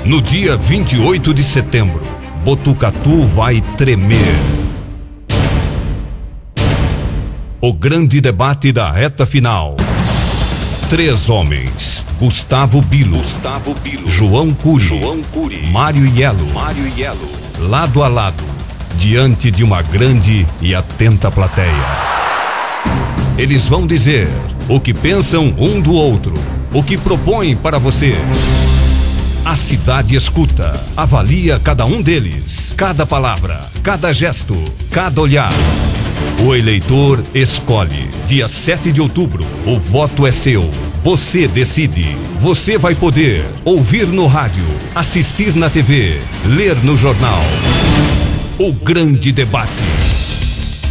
No dia 28 de setembro, Botucatu vai tremer. O grande debate da reta final. 3 homens: Gustavo Bilo, João Cury, Mário Iello, lado a lado, diante de uma grande e atenta plateia. Eles vão dizer o que pensam um do outro, o que propõem para você. A cidade escuta, avalia cada um deles, cada palavra, cada gesto, cada olhar. O eleitor escolhe. Dia 7 de outubro, o voto é seu. Você decide. Você vai poder ouvir no rádio, assistir na TV, ler no jornal. O grande debate.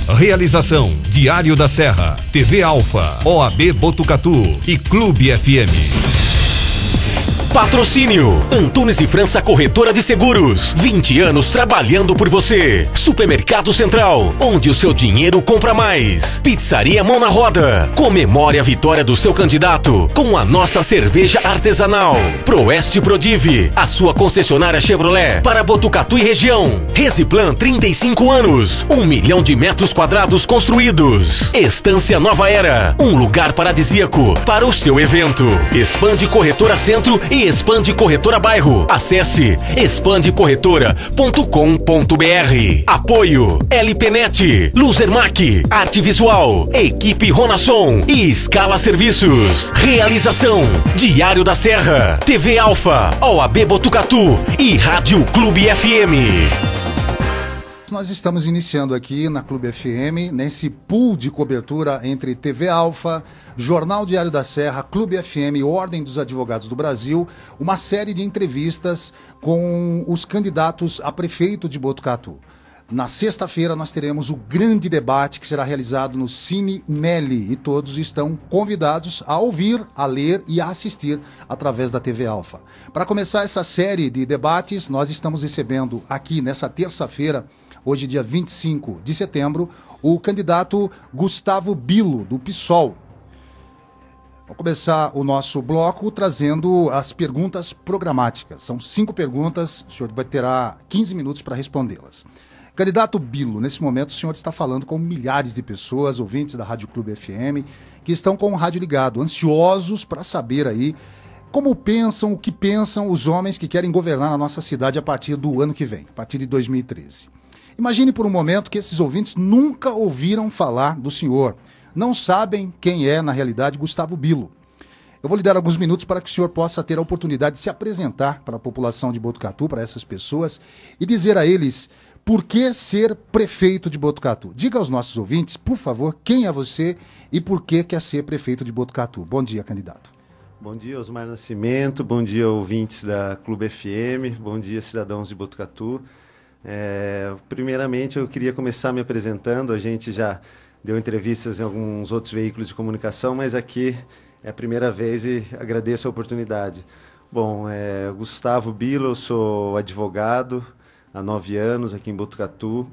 Realização: Diário da Serra, TV Alfa, OAB Botucatu e Clube FM. Patrocínio: Antunes e França Corretora de Seguros. 20 anos trabalhando por você. Supermercado Central, onde o seu dinheiro compra mais. Pizzaria Mão na Roda. Comemore a vitória do seu candidato com a nossa cerveja artesanal. Proeste Prodive, a sua concessionária Chevrolet para Botucatu e região. Resiplan, 35 anos. 1 milhão de metros quadrados construídos. Estância Nova Era, um lugar paradisíaco para o seu evento. Expande Corretora Centro e Expande Corretora Bairro. Acesse expandecorretora.com.br. Apoio: LPNet, Luzermac, Arte Visual, Equipe Ronasson e Escala Serviços. Realização: Diário da Serra, TV Alfa, OAB Botucatu e Rádio Clube FM. Nós estamos iniciando aqui na Clube FM, nesse pool de cobertura entre TV Alfa, Jornal Diário da Serra, Clube FM e Ordem dos Advogados do Brasil, uma série de entrevistas com os candidatos a prefeito de Botucatu. Na sexta-feira nós teremos o grande debate que será realizado no Cine Nelly e todos estão convidados a ouvir, a ler e a assistir através da TV Alfa. Para começar essa série de debates, nós estamos recebendo aqui nessa terça-feira, hoje dia 25 de setembro, o candidato Gustavo Bilo, do PSOL. Vamos começar o nosso bloco trazendo as perguntas programáticas. São 5 perguntas, o senhor terá 15 minutos para respondê-las. Candidato Bilo, nesse momento o senhor está falando com milhares de pessoas, ouvintes da Rádio Clube FM, que estão com o rádio ligado, ansiosos para saber aí como pensam, o que pensam os homens que querem governar a nossa cidade a partir do ano que vem, a partir de 2013. Imagine por um momento que esses ouvintes nunca ouviram falar do senhor, não sabem quem é, na realidade, Gustavo Bilo. Eu vou lhe dar alguns minutos para que o senhor possa ter a oportunidade de se apresentar para a população de Botucatu, para essas pessoas, e dizer a eles por que ser prefeito de Botucatu. Diga aos nossos ouvintes, por favor, quem é você e por que quer ser prefeito de Botucatu. Bom dia, candidato. Bom dia, Osmar Nascimento, bom dia, ouvintes da Clube FM, bom dia, cidadãos de Botucatu. Primeiramente, eu queria começar me apresentando. A gente já deu entrevistas em alguns outros veículos de comunicação, mas aqui é a primeira vez e agradeço a oportunidade. Bom, Gustavo Bilo, eu sou advogado há 9 anos aqui em Botucatu.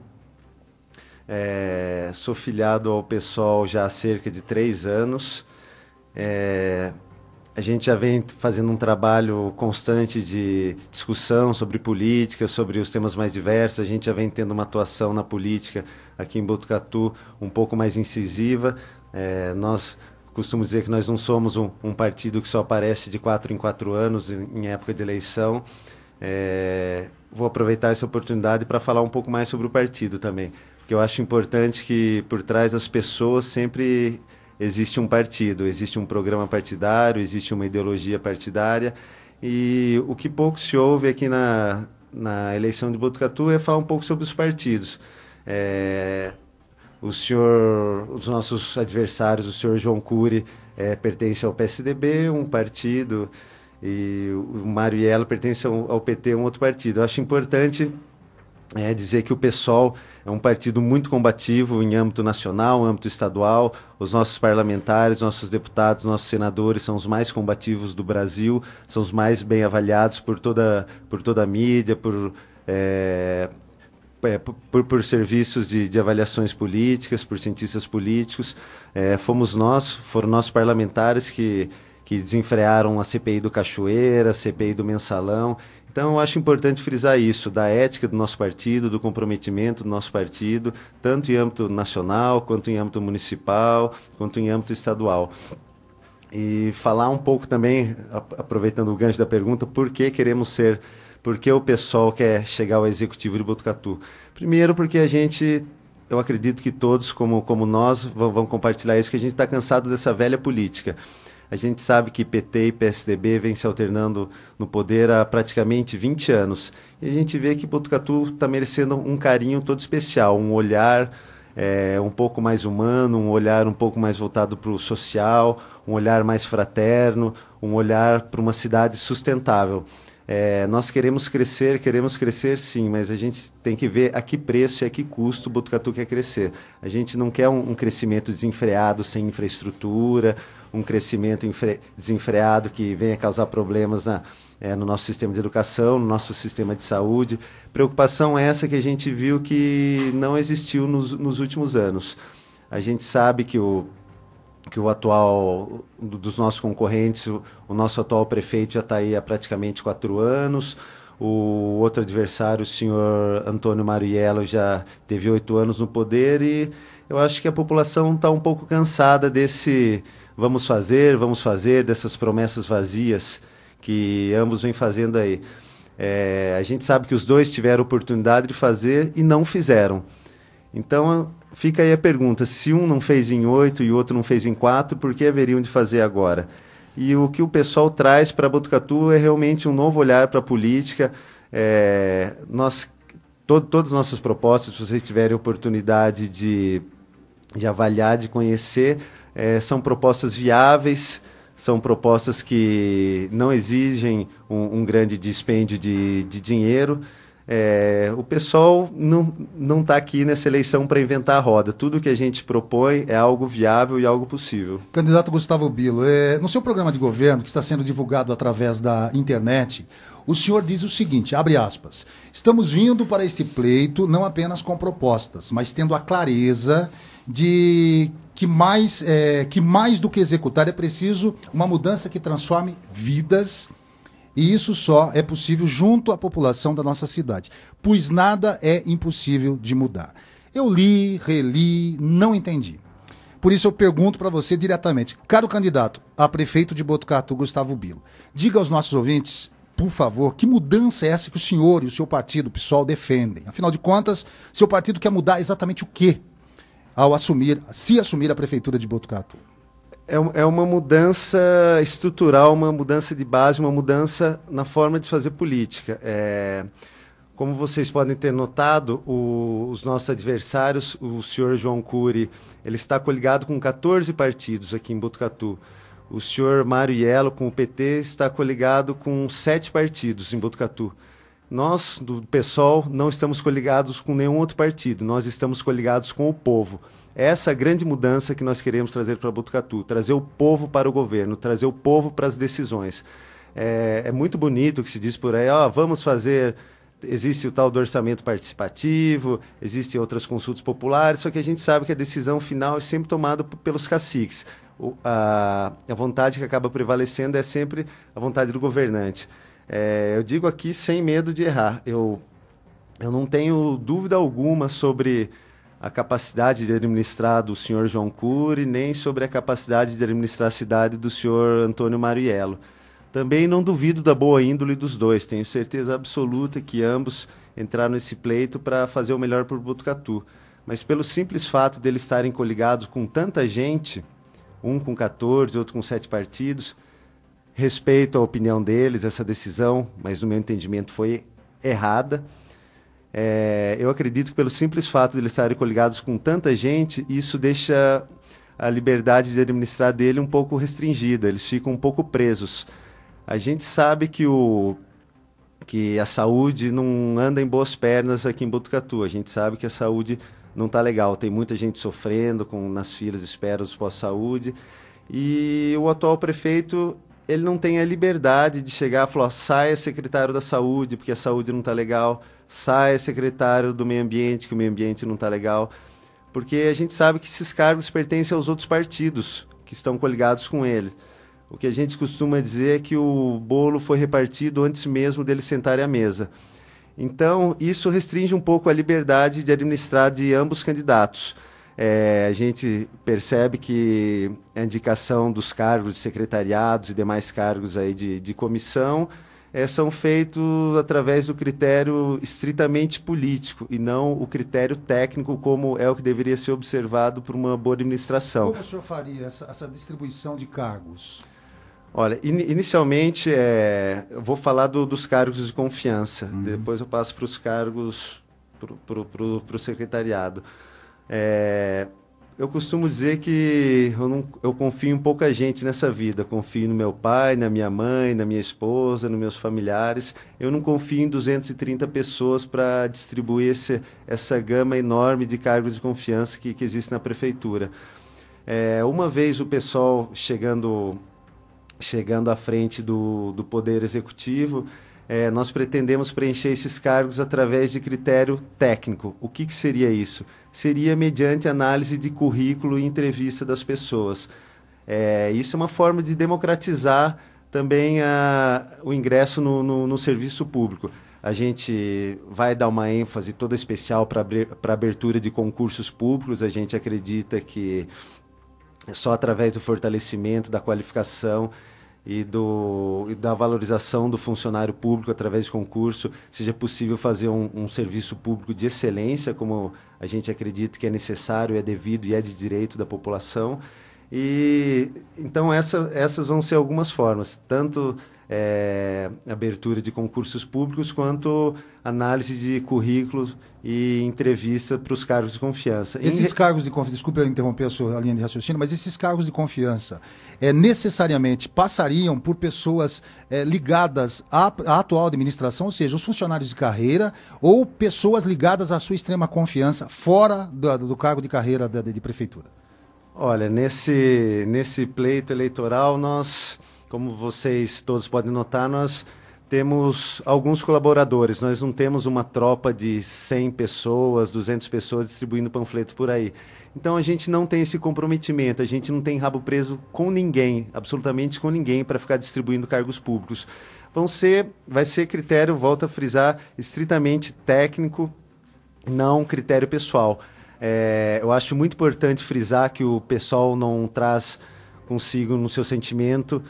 Sou filiado ao PSOL já há cerca de 3 anos. A gente já vem fazendo um trabalho constante de discussão sobre política, sobre os temas mais diversos. A gente já vem tendo uma atuação na política aqui em Botucatu um pouco mais incisiva. Nós costumamos dizer que nós não somos um partido que só aparece de 4 em 4 anos em época de eleição. Vou aproveitar essa oportunidade para falar um pouco mais sobre o partido também, porque eu acho importante que por trás das pessoas sempre existe um partido, existe um programa partidário, existe uma ideologia partidária, e o que pouco se ouve aqui na eleição de Botucatu é falar um pouco sobre os partidos. Os nossos adversários, o senhor João Cury pertence ao PSDB, um partido, e o Mário Iello pertence ao PT, um outro partido. Eu acho importante dizer que o PSOL é um partido muito combativo em âmbito nacional, em âmbito estadual. Os nossos parlamentares, nossos deputados, nossos senadores são os mais combativos do Brasil, são os mais bem avaliados por toda a mídia, por serviços de avaliações políticas, por cientistas políticos. Foram nossos parlamentares que que desenfrearam a CPI do Cachoeira, a CPI do Mensalão. Então, eu acho importante frisar isso, da ética do nosso partido, do comprometimento do nosso partido, tanto em âmbito nacional, quanto em âmbito municipal, quanto em âmbito estadual. E falar um pouco também, aproveitando o gancho da pergunta, por que o pessoal quer chegar ao Executivo de Botucatu? Primeiro, porque eu acredito que todos, como nós, vão compartilhar isso, que a gente está cansado dessa velha política. A gente sabe que PT e PSDB vêm se alternando no poder há praticamente 20 anos. E a gente vê que Botucatu está merecendo um carinho todo especial, um olhar um pouco mais humano, um olhar um pouco mais voltado para o social, um olhar mais fraterno, um olhar para uma cidade sustentável. Nós queremos crescer sim, mas a gente tem que ver a que preço e a que custo o Botucatu quer crescer. A gente não quer um crescimento desenfreado, sem infraestrutura, um crescimento desenfreado que venha causar problemas no nosso sistema de educação, no nosso sistema de saúde. Preocupação essa que a gente viu que não existiu nos últimos anos. A gente sabe que o atual, dos nossos concorrentes, o nosso atual prefeito já está aí há praticamente 4 anos, o outro adversário, o senhor Antônio Mariello, já teve 8 anos no poder, e eu acho que a população está um pouco cansada desse vamos fazer, dessas promessas vazias que ambos vêm fazendo aí. A gente sabe que os dois tiveram oportunidade de fazer e não fizeram. Então, fica aí a pergunta, se um não fez em 8 e o outro não fez em 4, por que haveriam de fazer agora? E o que o pessoal traz para Botucatu é realmente um novo olhar para a política. Todas as nossas propostas, se vocês tiverem oportunidade de avaliar, de conhecer, são propostas viáveis, são propostas que não exigem um grande dispêndio de dinheiro. O pessoal não está aqui nessa eleição para inventar a roda. Tudo que a gente propõe é algo viável e algo possível. Candidato Gustavo Bilo, no seu programa de governo, que está sendo divulgado através da internet, o senhor diz o seguinte, abre aspas, estamos vindo para este pleito não apenas com propostas, mas tendo a clareza de que mais do que executar é preciso uma mudança que transforme vidas. E isso só é possível junto à população da nossa cidade, pois nada é impossível de mudar. Eu li, reli, não entendi. Por isso eu pergunto para você diretamente, caro candidato a prefeito de Botucatu, Gustavo Bilo, diga aos nossos ouvintes, por favor, que mudança é essa que o senhor e o seu partido, o PSOL, defendem? Afinal de contas, seu partido quer mudar exatamente o quê ao se assumir a prefeitura de Botucatu? É uma mudança estrutural, uma mudança de base, uma mudança na forma de fazer política. Como vocês podem ter notado, os nossos adversários, o senhor João Cury, ele está coligado com 14 partidos aqui em Botucatu. O senhor Mário Iello, com o PT, está coligado com 7 partidos em Botucatu. Nós, do PSOL, não estamos coligados com nenhum outro partido, nós estamos coligados com o povo. Essa é a grande mudança que nós queremos trazer para Botucatu, trazer o povo para o governo, trazer o povo para as decisões. É muito bonito o que se diz por aí, vamos fazer, existe o tal do orçamento participativo, existem outras consultas populares, só que a gente sabe que a decisão final é sempre tomada pelos caciques. A vontade que acaba prevalecendo é sempre a vontade do governante. Eu digo aqui sem medo de errar, eu não tenho dúvida alguma sobre a capacidade de administrar do senhor João Cury, nem sobre a capacidade de administrar a cidade do senhor Antônio Mariello. Também não duvido da boa índole dos dois, tenho certeza absoluta que ambos entraram nesse pleito para fazer o melhor por Botucatu. Mas pelo simples fato de eles estarem coligados com tanta gente, um com 14, outro com 7 partidos, respeito a opinião deles, essa decisão, mas no meu entendimento foi errada. Eu acredito que pelo simples fato de eles estarem coligados com tanta gente, isso deixa a liberdade de administrar dele um pouco restringida, eles ficam um pouco presos. A gente sabe que a saúde não anda em boas pernas aqui em Botucatu, a gente sabe que a saúde não está legal, tem muita gente sofrendo nas filas de espera dos pós-saúde, e o atual prefeito ele não tem a liberdade de chegar e falar, saia secretário da saúde, porque a saúde não está legal, saia secretário do meio ambiente, que o meio ambiente não está legal, porque a gente sabe que esses cargos pertencem aos outros partidos que estão coligados com ele. o que a gente costuma dizer é que o bolo foi repartido antes mesmo deles sentarem à mesa. Então, isso restringe um pouco a liberdade de administrar de ambos candidatos. A gente percebe que a indicação dos cargos de secretariados e demais cargos aí de comissão são feitos através do critério estritamente político e não o critério técnico, como é o que deveria ser observado por uma boa administração. Como o senhor faria essa distribuição de cargos? Olha, inicialmente eu vou falar dos cargos de confiança, depois eu passo para os cargos, para o secretariado. Eu costumo dizer que eu confio em pouca gente nessa vida. Confio no meu pai, na minha mãe, na minha esposa, nos meus familiares. Eu não confio em 230 pessoas para distribuir essa gama enorme de cargos de confiança que existe na prefeitura. Uma vez o pessoal chegando à frente do Poder Executivo, nós pretendemos preencher esses cargos através de critério técnico. O que seria isso? Seria mediante análise de currículo e entrevista das pessoas. Isso é uma forma de democratizar também o ingresso no serviço público. A gente vai dar uma ênfase toda especial para a abertura de concursos públicos. A gente acredita que só através do fortalecimento da qualificação e da valorização do funcionário público através de concurso seja possível fazer um serviço público de excelência, como a gente acredita que é necessário, é devido e é de direito da população. E então essas vão ser algumas formas, tanto abertura de concursos públicos quanto análise de currículos e entrevista para os cargos de confiança. Esses cargos de confiança, desculpe eu interromper a sua linha de raciocínio, mas esses cargos de confiança necessariamente passariam por pessoas ligadas à atual administração, ou seja, os funcionários de carreira ou pessoas ligadas à sua extrema confiança fora do cargo de carreira de prefeitura? Olha, nesse pleito eleitoral nós, como vocês todos podem notar, nós temos alguns colaboradores. Nós não temos uma tropa de 100 pessoas, 200 pessoas distribuindo panfletos por aí. Então a gente não tem esse comprometimento, a gente não tem rabo preso com ninguém, absolutamente com ninguém, para ficar distribuindo cargos públicos. Vai ser critério, volto a frisar, estritamente técnico, não critério pessoal. Eu acho muito importante frisar que o pessoal não traz consigo no seu sentimento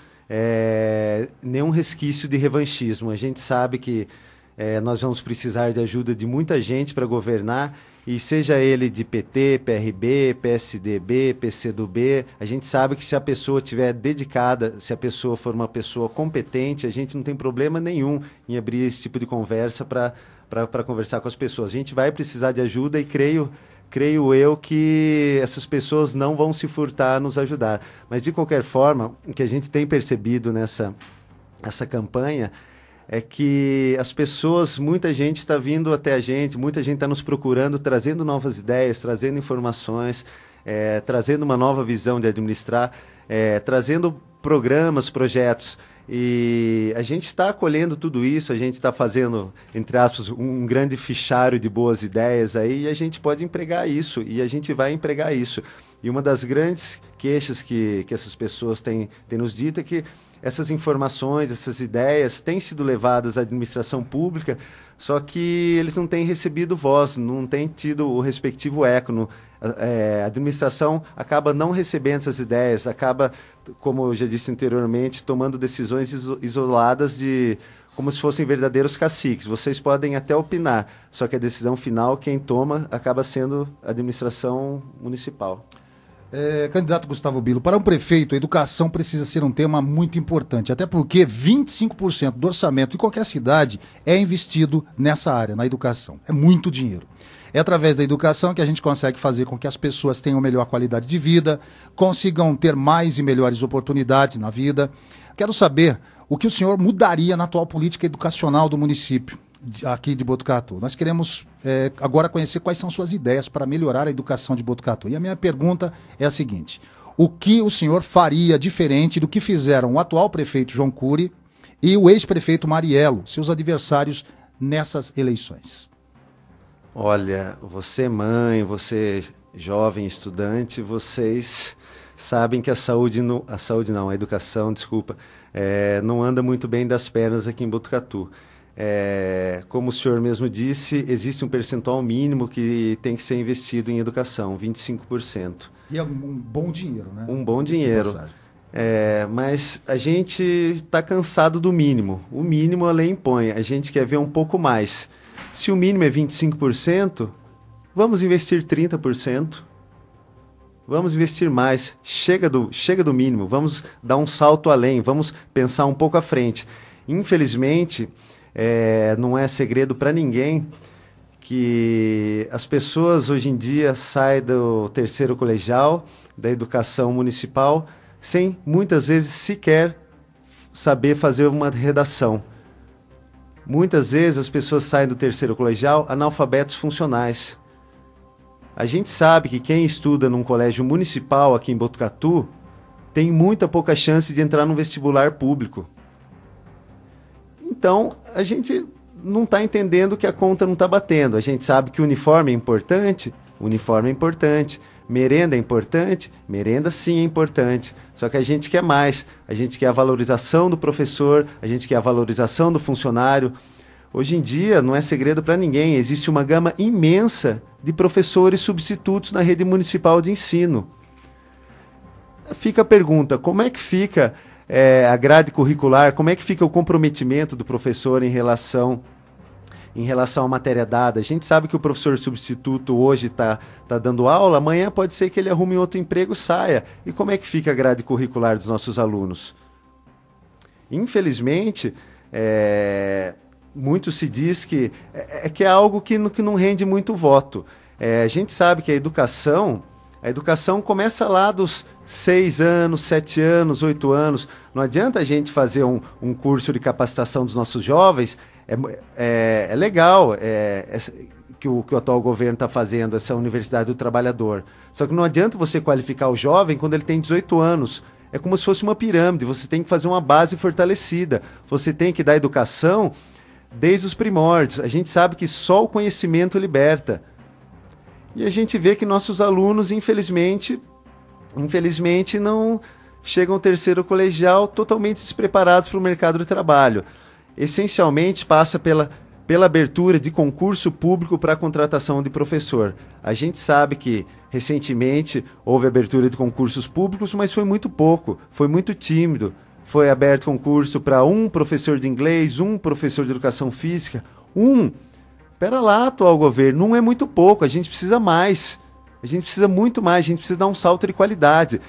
nenhum resquício de revanchismo. A gente sabe que nós vamos precisar de ajuda de muita gente para governar, e seja ele de PT, PRB, PSDB, PCdoB, a gente sabe que se a pessoa estiver dedicada, se a pessoa for uma pessoa competente, a gente não tem problema nenhum em abrir esse tipo de conversa para conversar com as pessoas. A gente vai precisar de ajuda e creio eu que essas pessoas não vão se furtar a nos ajudar. Mas, de qualquer forma, o que a gente tem percebido nessa campanha é que as pessoas, muita gente está vindo até a gente, muita gente está nos procurando, trazendo novas ideias, trazendo informações, trazendo uma nova visão de administrar, trazendo programas, projetos. E a gente está acolhendo tudo isso, a gente está fazendo, entre aspas, um grande fichário de boas ideias aí, e a gente pode empregar isso, e a gente vai empregar isso. E uma das grandes queixas que essas pessoas têm nos dito é que essas informações, essas ideias têm sido levadas à administração pública, só que eles não têm recebido voz, não têm tido o respectivo eco. A administração acaba não recebendo essas ideias, acaba, como eu já disse anteriormente, tomando decisões isoladas como se fossem verdadeiros caciques. Vocês podem até opinar, só que a decisão final, quem toma, acaba sendo a administração municipal. Candidato Gustavo Bilo, para um prefeito, a educação precisa ser um tema muito importante, até porque 25% do orçamento de qualquer cidade é investido nessa área, na educação. É muito dinheiro. É através da educação que a gente consegue fazer com que as pessoas tenham melhor qualidade de vida, consigam ter mais e melhores oportunidades na vida. Quero saber o que o senhor mudaria na atual política educacional do município aqui de Botucatu. Nós queremos agora conhecer quais são suas ideias para melhorar a educação de Botucatu. E a minha pergunta é a seguinte: o que o senhor faria diferente do que fizeram o atual prefeito João Cury e o ex-prefeito Mariello, seus adversários nessas eleições? Olha, você mãe, você jovem estudante, vocês sabem que a educação, desculpa, não anda muito bem das pernas aqui em Botucatu. Como o senhor mesmo disse, existe um percentual mínimo que tem que ser investido em educação, 25%. E é um bom dinheiro, né? Um bom dinheiro. Mas a gente está cansado do mínimo. O mínimo a lei impõe. A gente quer ver um pouco mais. Se o mínimo é 25%, vamos investir 30%. Vamos investir mais. Chega do mínimo. Vamos dar um salto além. Vamos pensar um pouco à frente. Infelizmente, não é segredo para ninguém que as pessoas hoje em dia saem do terceiro colegial, da educação municipal, sem muitas vezes sequer saber fazer uma redação. Muitas vezes as pessoas saem do terceiro colegial analfabetos funcionais. A gente sabe que quem estuda num colégio municipal aqui em Botucatu tem muita pouca chance de entrar num vestibular público. Então, a gente não está entendendo que a conta não está batendo. A gente sabe que o uniforme é importante, merenda é importante, merenda sim é importante. Só que a gente quer mais, a gente quer a valorização do professor, a gente quer a valorização do funcionário. Hoje em dia, não é segredo para ninguém, existe uma gama imensa de professores substitutos na rede municipal de ensino. Fica a pergunta, como é que fica a grade curricular, como é que fica o comprometimento do professor em relação à matéria dada? A gente sabe que o professor substituto hoje está dando aula, amanhã pode ser que ele arrume outro emprego e saia. E como é que fica a grade curricular dos nossos alunos? Infelizmente, muito se diz que é algo que não rende muito voto. A gente sabe que a educação começa lá dos 6 anos, 7 anos, 8 anos. Não adianta a gente fazer um curso de capacitação dos nossos jovens. É legal que o atual governo está fazendo, essa Universidade do Trabalhador. Só que não adianta você qualificar o jovem quando ele tem 18 anos. É como se fosse uma pirâmide, você tem que fazer uma base fortalecida. Você tem que dar educação desde os primórdios. A gente sabe que só o conhecimento liberta. E a gente vê que nossos alunos, infelizmente não chegam ao terceiro colegial totalmente despreparados para o mercado de trabalho. Essencialmente passa pela abertura de concurso público para a contratação de professor. A gente sabe que recentemente houve abertura de concursos públicos, mas foi muito pouco, foi muito tímido. Foi aberto concurso para um professor de inglês, um professor de educação física, Espera lá, atual governo, não é muito pouco, a gente precisa mais. A gente precisa muito mais, a gente precisa dar um salto de qualidade.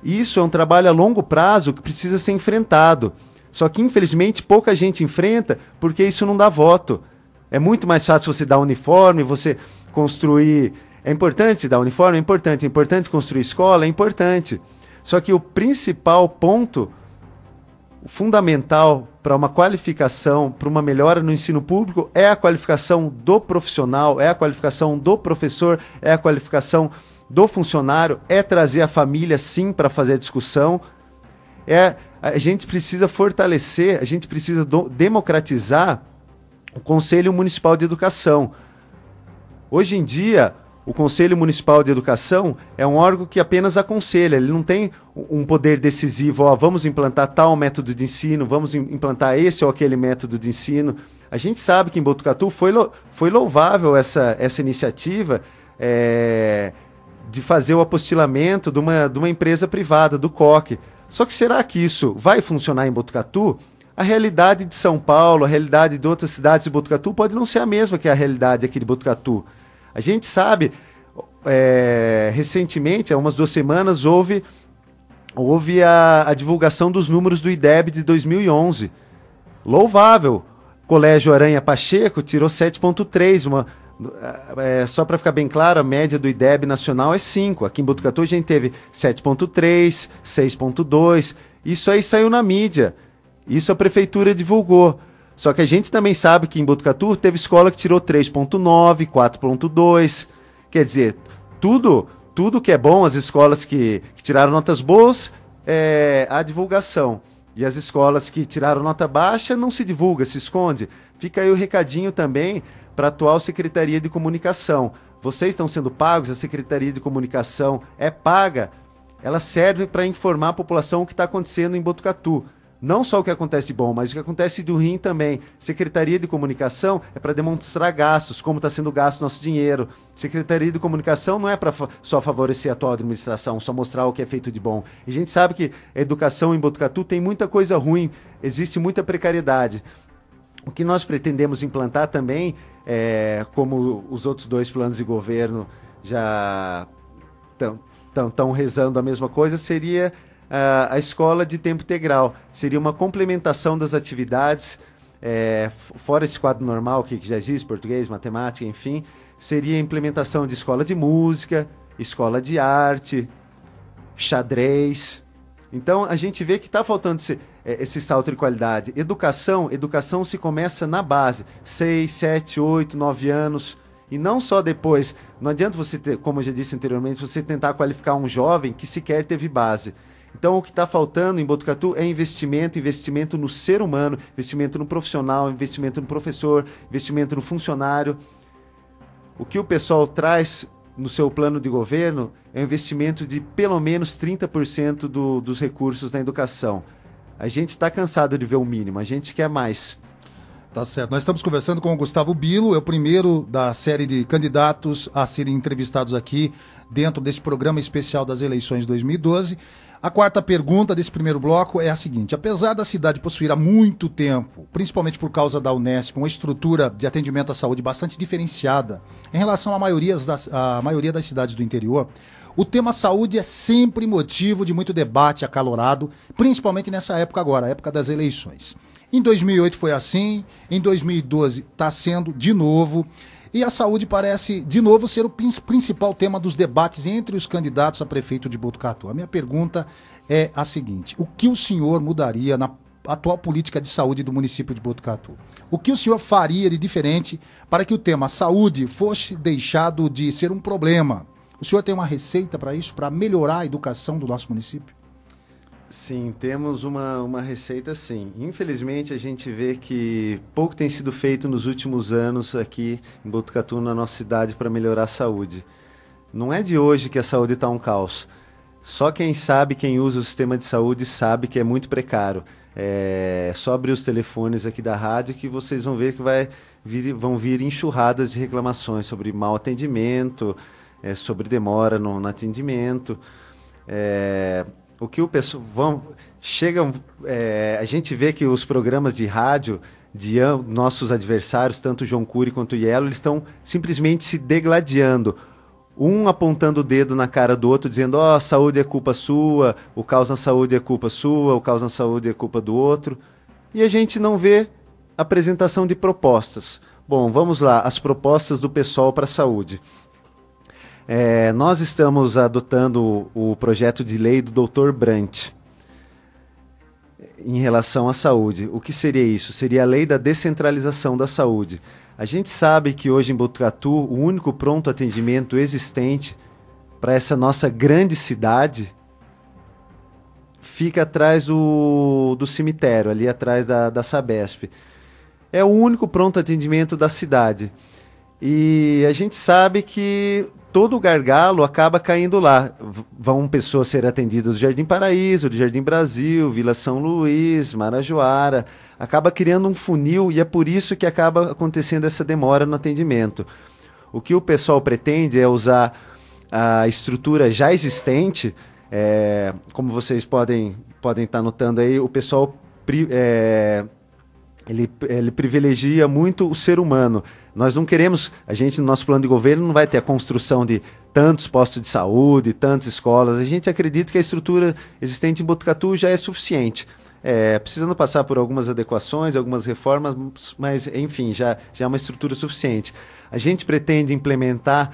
Isso é um trabalho a longo prazo que precisa ser enfrentado. Só que, infelizmente, pouca gente enfrenta porque isso não dá voto. É muito mais fácil você dar uniforme, você construir... É importante dar uniforme? É importante construir escola? É importante. Só que o principal ponto, o fundamental para uma qualificação, para uma melhora no ensino público, é a qualificação do profissional, é a qualificação do professor, é a qualificação do funcionário, é trazer a família, sim, para fazer a discussão. A gente precisa fortalecer, a gente precisa democratizar o Conselho Municipal de Educação. Hoje em dia, o Conselho Municipal de Educação é um órgão que apenas aconselha, ele não tem um poder decisivo, vamos implantar tal método de ensino, vamos implantar esse ou aquele método de ensino. A gente sabe que em Botucatu foi louvável essa iniciativa de fazer o apostilamento de uma empresa privada, do COC. Só que será que isso vai funcionar em Botucatu? A realidade de São Paulo, a realidade de outras cidades de Botucatu pode não ser a mesma que a realidade aqui de Botucatu. A gente sabe, recentemente, há umas 2 semanas, houve a divulgação dos números do IDEB de 2011. Louvável. Colégio Aranha Pacheco tirou 7,3. Só para ficar bem claro, a média do IDEB nacional é 5. Aqui em Botucatu a gente teve 7,3, 6,2. Isso aí saiu na mídia. Isso a prefeitura divulgou. Só que a gente também sabe que em Botucatu teve escola que tirou 3,9, 4,2. Quer dizer, tudo que é bom, as escolas que tiraram notas boas, a divulgação. E as escolas que tiraram nota baixa, não se divulga, se esconde. Fica aí o recadinho também para a atual Secretaria de Comunicação. Vocês estão sendo pagos, a Secretaria de Comunicação é paga ela serve para informar a população o que está acontecendo em Botucatu. Não só o que acontece de bom, mas o que acontece do ruim também. Secretaria de Comunicação é para demonstrar gastos, como está sendo gasto nosso dinheiro. Secretaria de Comunicação não é para só favorecer a atual administração, só mostrar o que é feito de bom. E a gente sabe que a educação em Botucatu tem muita coisa ruim, existe muita precariedade. O que nós pretendemos implantar também, como os outros 2 planos de governo já estão rezando a mesma coisa, seria a escola de tempo integral. Seria uma complementação das atividades, fora esse quadro normal que já existe, português, matemática, enfim, seria a implementação de escola de música, escola de arte, xadrez. Então, a gente vê que está faltando esse salto de qualidade. Educação se começa na base, 6, 7, 8, 9 anos, e não só depois. Não adianta você ter, como eu já disse anteriormente, você tentar qualificar um jovem que sequer teve base. Então, o que está faltando em Botucatu é investimento no ser humano, investimento no profissional, investimento no professor, investimento no funcionário. O que o pessoal traz no seu plano de governo é um investimento de pelo menos 30% dos recursos na educação. A gente está cansado de ver o mínimo, a gente quer mais. Tá certo. Nós estamos conversando com o Gustavo Bilo, é o primeiro da série de candidatos a serem entrevistados aqui dentro desse programa especial das eleições 2012. A quarta pergunta desse primeiro bloco é a seguinte: apesar da cidade possuir há muito tempo, principalmente por causa da Unesp, uma estrutura de atendimento à saúde bastante diferenciada em relação à maioria das cidades do interior, o tema saúde é sempre motivo de muito debate acalorado, principalmente nessa época agora, a época das eleições. Em 2008 foi assim, em 2012 está sendo de novo. E a saúde parece, de novo, ser o principal tema dos debates entre os candidatos a prefeito de Botucatu. A minha pergunta é a seguinte: o que o senhor mudaria na atual política de saúde do município de Botucatu? O que o senhor faria de diferente para que o tema saúde fosse deixado de ser um problema? O senhor tem uma receita para isso, para melhorar a educação do nosso município? Sim, temos uma receita, sim. Infelizmente, a gente vê que pouco tem sido feito nos últimos anos aqui em Botucatu, na nossa cidade, para melhorar a saúde. Não é de hoje que a saúde está um caos. Só quem sabe, quem usa o sistema de saúde, sabe que é muito precário. É só abrir os telefones aqui da rádio que vocês vão ver que vão vir enxurradas de reclamações sobre mau atendimento, sobre demora no atendimento. O que o pessoal a gente vê que os programas de rádio de nossos adversários, tanto o João Cury quanto o Yelo, eles estão simplesmente se degladiando, um apontando o dedo na cara do outro, dizendo: a saúde é culpa sua, o caos na saúde é culpa sua, o caos na saúde é culpa do outro, e a gente não vê apresentação de propostas. Bom, vamos lá, as propostas do pessoal para a saúde. Nós estamos adotando o projeto de lei do Dr. Brant em relação à saúde. O que seria isso? Seria a lei da descentralização da saúde. A gente sabe que hoje em Botucatu o único pronto atendimento existente para essa nossa grande cidade fica atrás do cemitério, ali atrás da Sabesp. É o único pronto atendimento da cidade. E a gente sabe que todo o gargalo acaba caindo lá. Vão pessoas ser atendidas do Jardim Paraíso, do Jardim Brasil, Vila São Luís, Marajoara. Acaba criando um funil e é por isso que acaba acontecendo essa demora no atendimento. O que o pessoal pretende é usar a estrutura já existente. Como vocês podem estar notando aí, o pessoal ele privilegia muito o ser humano. Nós não queremos, a gente no nosso plano de governo não vai ter a construção de tantos postos de saúde, tantas escolas. A gente acredita que a estrutura existente em Botucatu já é suficiente. Precisando passar por algumas adequações, algumas reformas, mas enfim, já é uma estrutura suficiente. A gente pretende implementar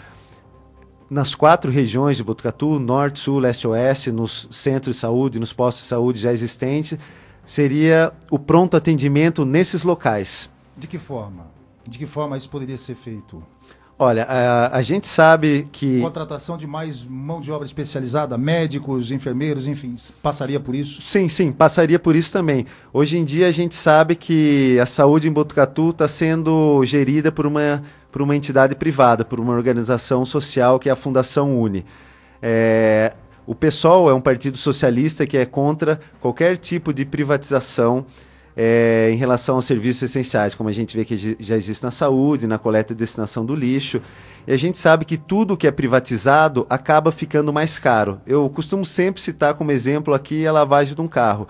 nas 4 regiões de Botucatu, norte, sul, leste e oeste, nos centros de saúde, nos postos de saúde já existentes, seria o pronto atendimento nesses locais. De que forma? De que forma isso poderia ser feito? Olha, a gente sabe que... Contratação de mais mão de obra especializada, médicos, enfermeiros, enfim, passaria por isso? Sim, passaria por isso também. Hoje em dia a gente sabe que a saúde em Botucatu está sendo gerida por uma entidade privada, por uma organização social que é a Fundação Uni. O PSOL é um partido socialista que é contra qualquer tipo de privatização em relação aos serviços essenciais, como a gente vê que já existe na saúde, na coleta e destinação do lixo. E a gente sabe que tudo que é privatizado acaba ficando mais caro. Eu costumo sempre citar como exemplo aqui a lavagem de um carro.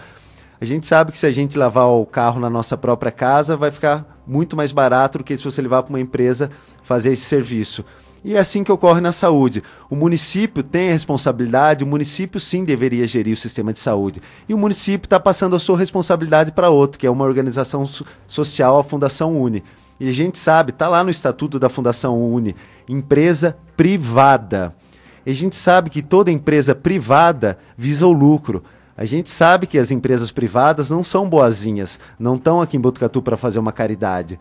A gente sabe que se a gente lavar o carro na nossa própria casa, vai ficar muito mais barato do que se você levar para uma empresa fazer esse serviço. E é assim que ocorre na saúde. O município tem a responsabilidade, o município sim deveria gerir o sistema de saúde. E o município está passando a sua responsabilidade para outro, que é uma organização social, a Fundação Uni. E a gente sabe, está lá no Estatuto da Fundação Uni, empresa privada. E a gente sabe que toda empresa privada visa o lucro. A gente sabe que as empresas privadas não são boazinhas, não estão aqui em Botucatu para fazer uma caridade.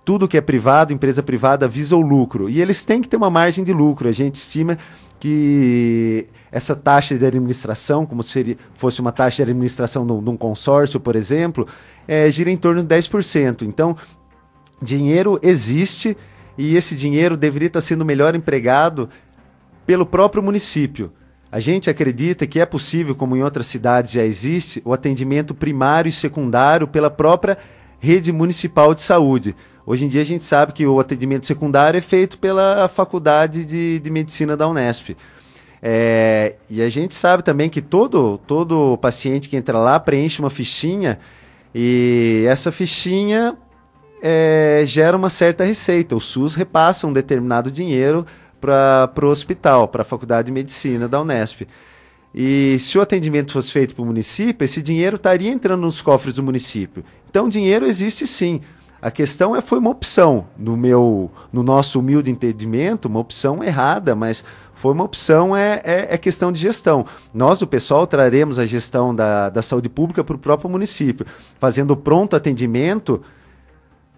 Tudo que é privado, empresa privada, visa o lucro. E eles têm que ter uma margem de lucro. A gente estima que essa taxa de administração, como se fosse uma taxa de administração de um consórcio, por exemplo, gira em torno de 10%. Então, dinheiro existe e esse dinheiro deveria estar sendo melhor empregado pelo próprio município. A gente acredita que é possível, como em outras cidades já existe, o atendimento primário e secundário pela própria rede municipal de saúde. Hoje em dia a gente sabe que o atendimento secundário é feito pela Faculdade de Medicina da Unesp. E a gente sabe também que todo paciente que entra lá preenche uma fichinha e essa fichinha gera uma certa receita. O SUS repassa um determinado dinheiro para o hospital, para a Faculdade de Medicina da Unesp. E se o atendimento fosse feito para o município, esse dinheiro estaria entrando nos cofres do município. Então, dinheiro existe sim. A questão foi uma opção, no nosso humilde entendimento, uma opção errada, mas foi uma opção, questão de gestão. Nós, do PSOL, traremos a gestão da saúde pública para o próprio município, fazendo pronto atendimento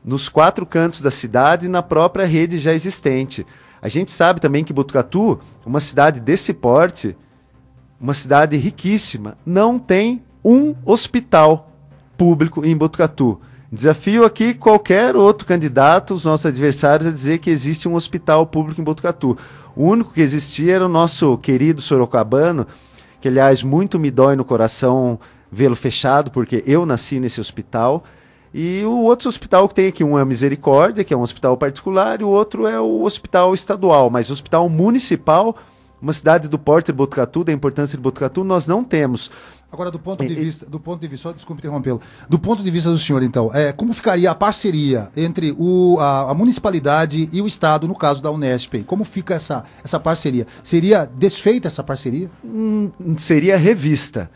nos 4 cantos da cidade e na própria rede já existente. A gente sabe também que Botucatu, uma cidade desse porte, uma cidade riquíssima, não tem um hospital público em Botucatu. Desafio aqui qualquer outro candidato, os nossos adversários, a dizer que existe um hospital público em Botucatu. O único que existia era o nosso querido Sorocabano, que aliás muito me dói no coração vê-lo fechado, porque eu nasci nesse hospital. E o outro hospital que tem aqui, um é a Misericórdia, que é um hospital particular, e o outro é o hospital estadual. Mas o hospital municipal, uma cidade do porte de Botucatu, da importância de Botucatu, nós não temos. Agora, do ponto de vista, só desculpe interrompê-lo, do ponto de vista do senhor, então, como ficaria a parceria entre a municipalidade e o Estado, no caso da Unesp? Como fica essa parceria? Seria desfeita essa parceria? Seria revista.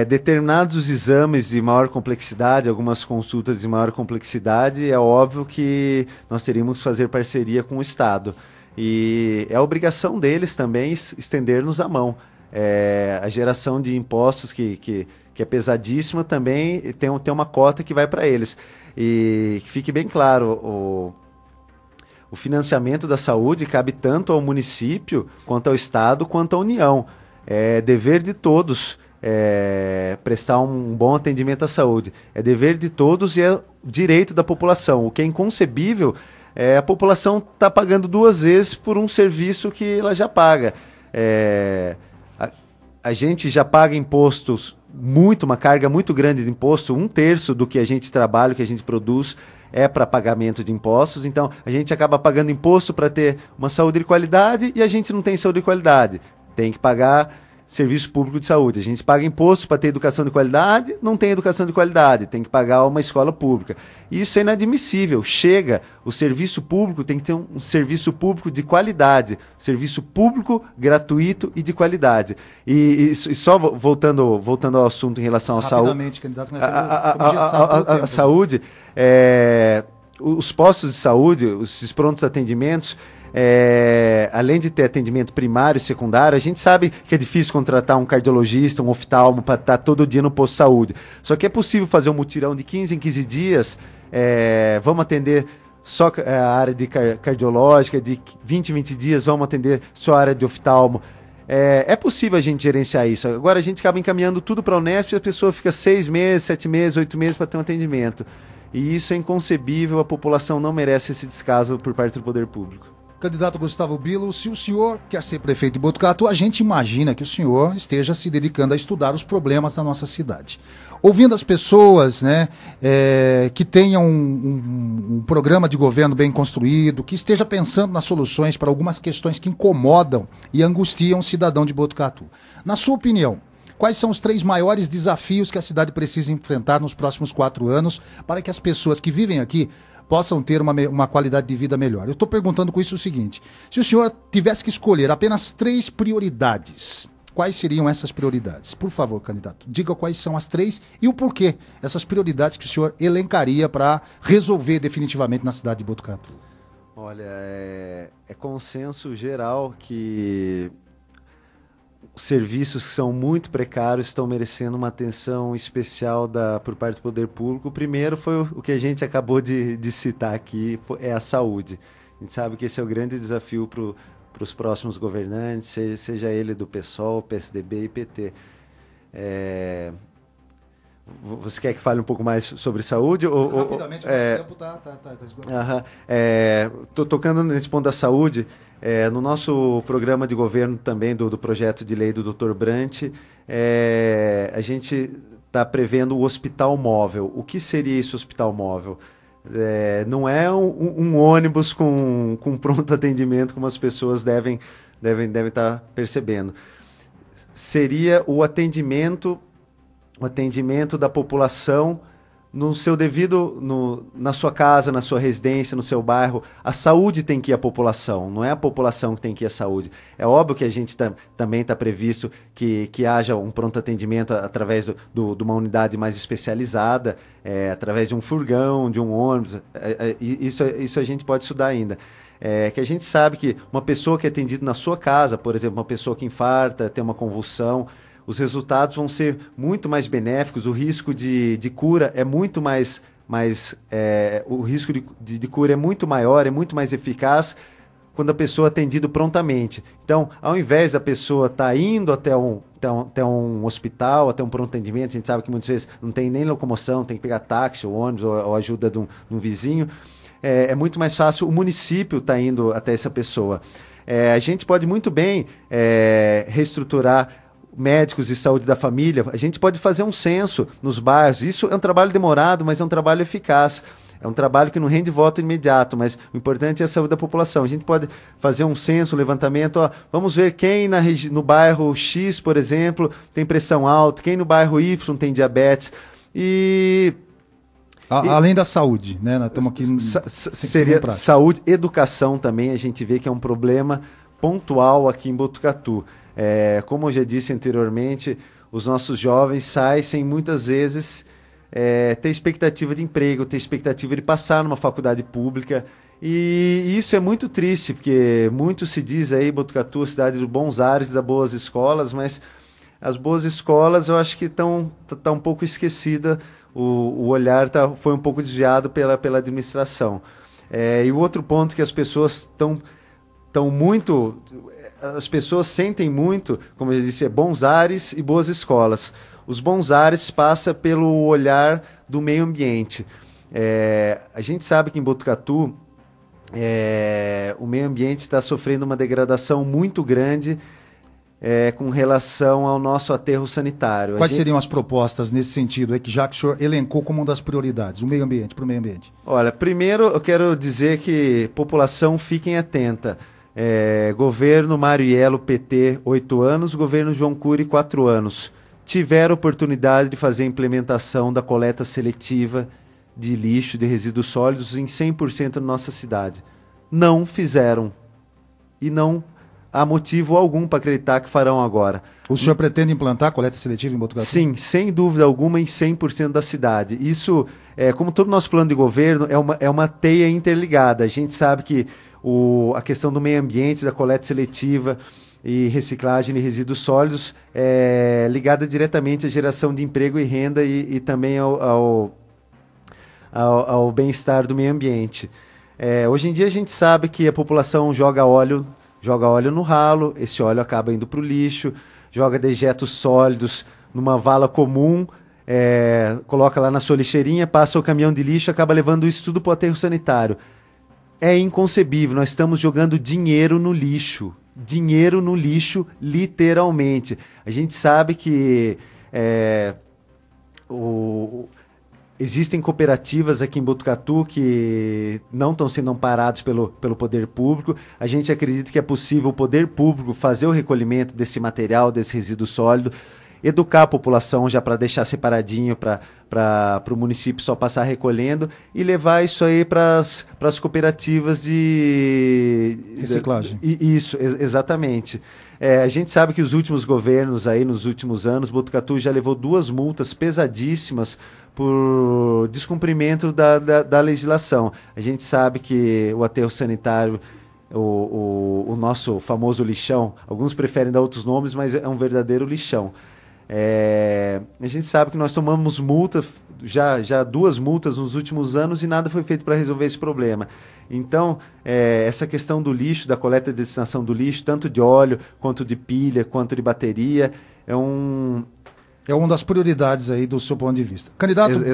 Determinados exames de maior complexidade, algumas consultas de maior complexidade, é óbvio que nós teríamos que fazer parceria com o Estado. E é obrigação deles também estender-nos a mão. A geração de impostos que é pesadíssima também tem uma cota que vai para eles. E que fique bem claro, o financiamento da saúde cabe tanto ao município, quanto ao Estado, quanto à União. É dever de todos prestar um bom atendimento à saúde. É dever de todos e é direito da população. O que é inconcebível a população está pagando 2 vezes por um serviço que ela já paga. A gente já paga impostos, uma carga muito grande de imposto, 1/3 do que a gente trabalha, o que a gente produz é para pagamento de impostos. Então, a gente acaba pagando imposto para ter uma saúde de qualidade e a gente não tem saúde de qualidade. Tem que pagar serviço público de saúde. A gente paga imposto para ter educação de qualidade, não tem educação de qualidade, tem que pagar uma escola pública. Isso é inadmissível. Chega, o serviço público tem que ter um serviço público de qualidade, serviço público gratuito e de qualidade. E só voltando ao assunto em relação à saúde, a saúde, os postos de saúde, esses prontos atendimentos, além de ter atendimento primário e secundário, a gente sabe que é difícil contratar um cardiologista, um oftalmo para estar todo dia no posto de saúde. Só que é possível fazer um mutirão de 15 em 15 dias, vamos atender só a área de cardiológica, de 20 em 20 dias vamos atender só a área de oftalmo. É possível a gente gerenciar isso. Agora a gente acaba encaminhando tudo para a Unesp e a pessoa fica 6 meses, 7 meses, 8 meses para ter um atendimento. E isso é inconcebível, a população não merece esse descaso por parte do poder público. Candidato Gustavo Bilo, se o senhor quer ser prefeito de Botucatu, a gente imagina que o senhor esteja se dedicando a estudar os problemas da nossa cidade. Ouvindo as pessoas, né, que tenham um programa de governo bem construído, que esteja pensando nas soluções para algumas questões que incomodam e angustiam o cidadão de Botucatu. Na sua opinião, quais são os 3 maiores desafios que a cidade precisa enfrentar nos próximos 4 anos para que as pessoas que vivem aqui possam ter uma qualidade de vida melhor? Eu estou perguntando com isso o seguinte: se o senhor tivesse que escolher apenas 3 prioridades, quais seriam essas prioridades? Por favor, candidato, diga quais são as 3 e o porquê essas prioridades que o senhor elencaria para resolver definitivamente na cidade de Botucatu. Olha, é consenso geral que serviços que são muito precários estão merecendo uma atenção especial por parte do poder público. O primeiro foi o que a gente acabou de citar aqui, é a saúde. A gente sabe que esse é o grande desafio para os próximos governantes, seja ele do PSOL, PSDB e PT. Você quer que fale um pouco mais sobre saúde? Rapidamente, o nosso tempo está esgotado. Estou tocando nesse ponto da saúde. No nosso programa de governo também do projeto de lei do Dr. Brant, a gente está prevendo o hospital móvel. O que seria esse hospital móvel? Não é um ônibus com pronto atendimento, como as pessoas devem estar percebendo. Seria o atendimento da população no seu na sua casa, na sua residência, no seu bairro. A saúde tem que ir à população, não é a população que tem que ir à saúde. É óbvio que a gente também está previsto que haja um pronto atendimento através de uma unidade mais especializada, através de um furgão, de um ônibus. Isso a gente pode estudar ainda. Que a gente sabe que uma pessoa que é atendida na sua casa, por exemplo, uma pessoa que infarta, tem uma convulsão, os resultados vão ser muito mais benéficos, o risco de cura é muito mais o risco de cura é muito maior, é muito mais eficaz quando a pessoa é atendida prontamente. Então, ao invés da pessoa estar indo até um hospital, até um pronto atendimento, a gente sabe que muitas vezes não tem nem locomoção, tem que pegar táxi ou ônibus ou ajuda de um vizinho, é muito mais fácil o município estar indo até essa pessoa. A gente pode muito bem reestruturar médicos e saúde da família. A gente pode fazer um censo nos bairros. Isso é um trabalho demorado, mas é um trabalho eficaz. É um trabalho que não rende voto imediato, mas o importante é a saúde da população. A gente pode fazer um censo, um levantamento. Vamos ver quem no bairro X, por exemplo, tem pressão alta, quem no bairro Y tem diabetes. Além da saúde, né? Nós estamos aqui. Seria saúde, educação também. A gente vê que é um problema pontual aqui em Botucatu. Como eu já disse anteriormente, os nossos jovens saem sem muitas vezes ter expectativa de emprego, ter expectativa de passar numa faculdade pública. E isso é muito triste, porque muito se diz aí, Botucatu, cidade de bons ares, das boas escolas, mas as boas escolas eu acho que estão um pouco esquecida, o olhar foi um pouco desviado pela administração. E o outro ponto que as pessoas as pessoas sentem muito, como eu disse, bons ares e boas escolas. Os bons ares passa pelo olhar do meio ambiente. A gente sabe que em Botucatu o meio ambiente está sofrendo uma degradação muito grande com relação ao nosso aterro sanitário. Quais seriam as propostas nesse sentido, que já que o senhor elencou como uma das prioridades, o meio ambiente, para o meio ambiente? Olha, primeiro eu quero dizer que população fiquem atenta. Governo Mário Yello, PT, 8 anos, governo João Cury, 4 anos. Tiveram oportunidade de fazer a implementação da coleta seletiva de lixo, de resíduos sólidos em 100% na nossa cidade. Não fizeram. E não há motivo algum para acreditar que farão agora. O senhor pretende implantar a coleta seletiva em Botucatu? Sim, sem dúvida alguma, em 100% da cidade. Isso, como todo nosso plano de governo, é uma teia interligada. A gente sabe que a questão do meio ambiente, da coleta seletiva e reciclagem de resíduos sólidos é ligada diretamente à geração de emprego e renda e também ao bem-estar do meio ambiente. Hoje em dia a gente sabe que a população joga óleo no ralo, esse óleo acaba indo para o lixo, joga dejetos sólidos numa vala comum, coloca lá na sua lixeirinha, passa o caminhão de lixo, acaba levando isso tudo para o aterro sanitário. é inconcebível. Nós estamos jogando dinheiro no lixo. Dinheiro no lixo, literalmente. A gente sabe que existem cooperativas aqui em Botucatu que não estão sendo amparados pelo poder público. A gente acredita que é possível o poder público fazer o recolhimento desse material, desse resíduo sólido, educar a população já para deixar separadinho para o município só passar recolhendo e levar isso aí para as cooperativas de reciclagem. Isso, exatamente. A gente sabe que os últimos governos aí, nos últimos anos, Botucatu já levou 2 multas pesadíssimas por descumprimento da legislação. A gente sabe que o aterro sanitário, o nosso famoso lixão, alguns preferem dar outros nomes, mas é um verdadeiro lixão. A gente sabe que nós tomamos multas, já 2 multas nos últimos anos e nada foi feito para resolver esse problema. Então, essa questão do lixo, da coleta e destinação do lixo, tanto de óleo, quanto de pilha, quanto de bateria, é uma das prioridades aí do seu ponto de vista.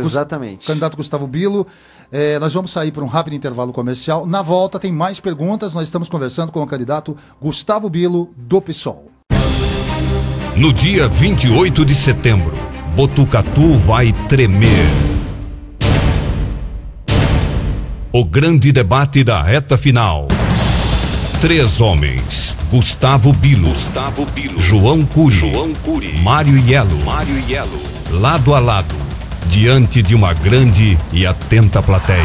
Exatamente. Candidato Gustavo Bilo, nós vamos sair para um rápido intervalo comercial. Na volta tem mais perguntas, nós estamos conversando com o candidato Gustavo Bilo, do PSOL. No dia 28 de setembro, Botucatu vai tremer. O grande debate da reta final. 3 homens: Gustavo Bilo, João Cury, Mário Iello, lado a lado, diante de uma grande e atenta plateia.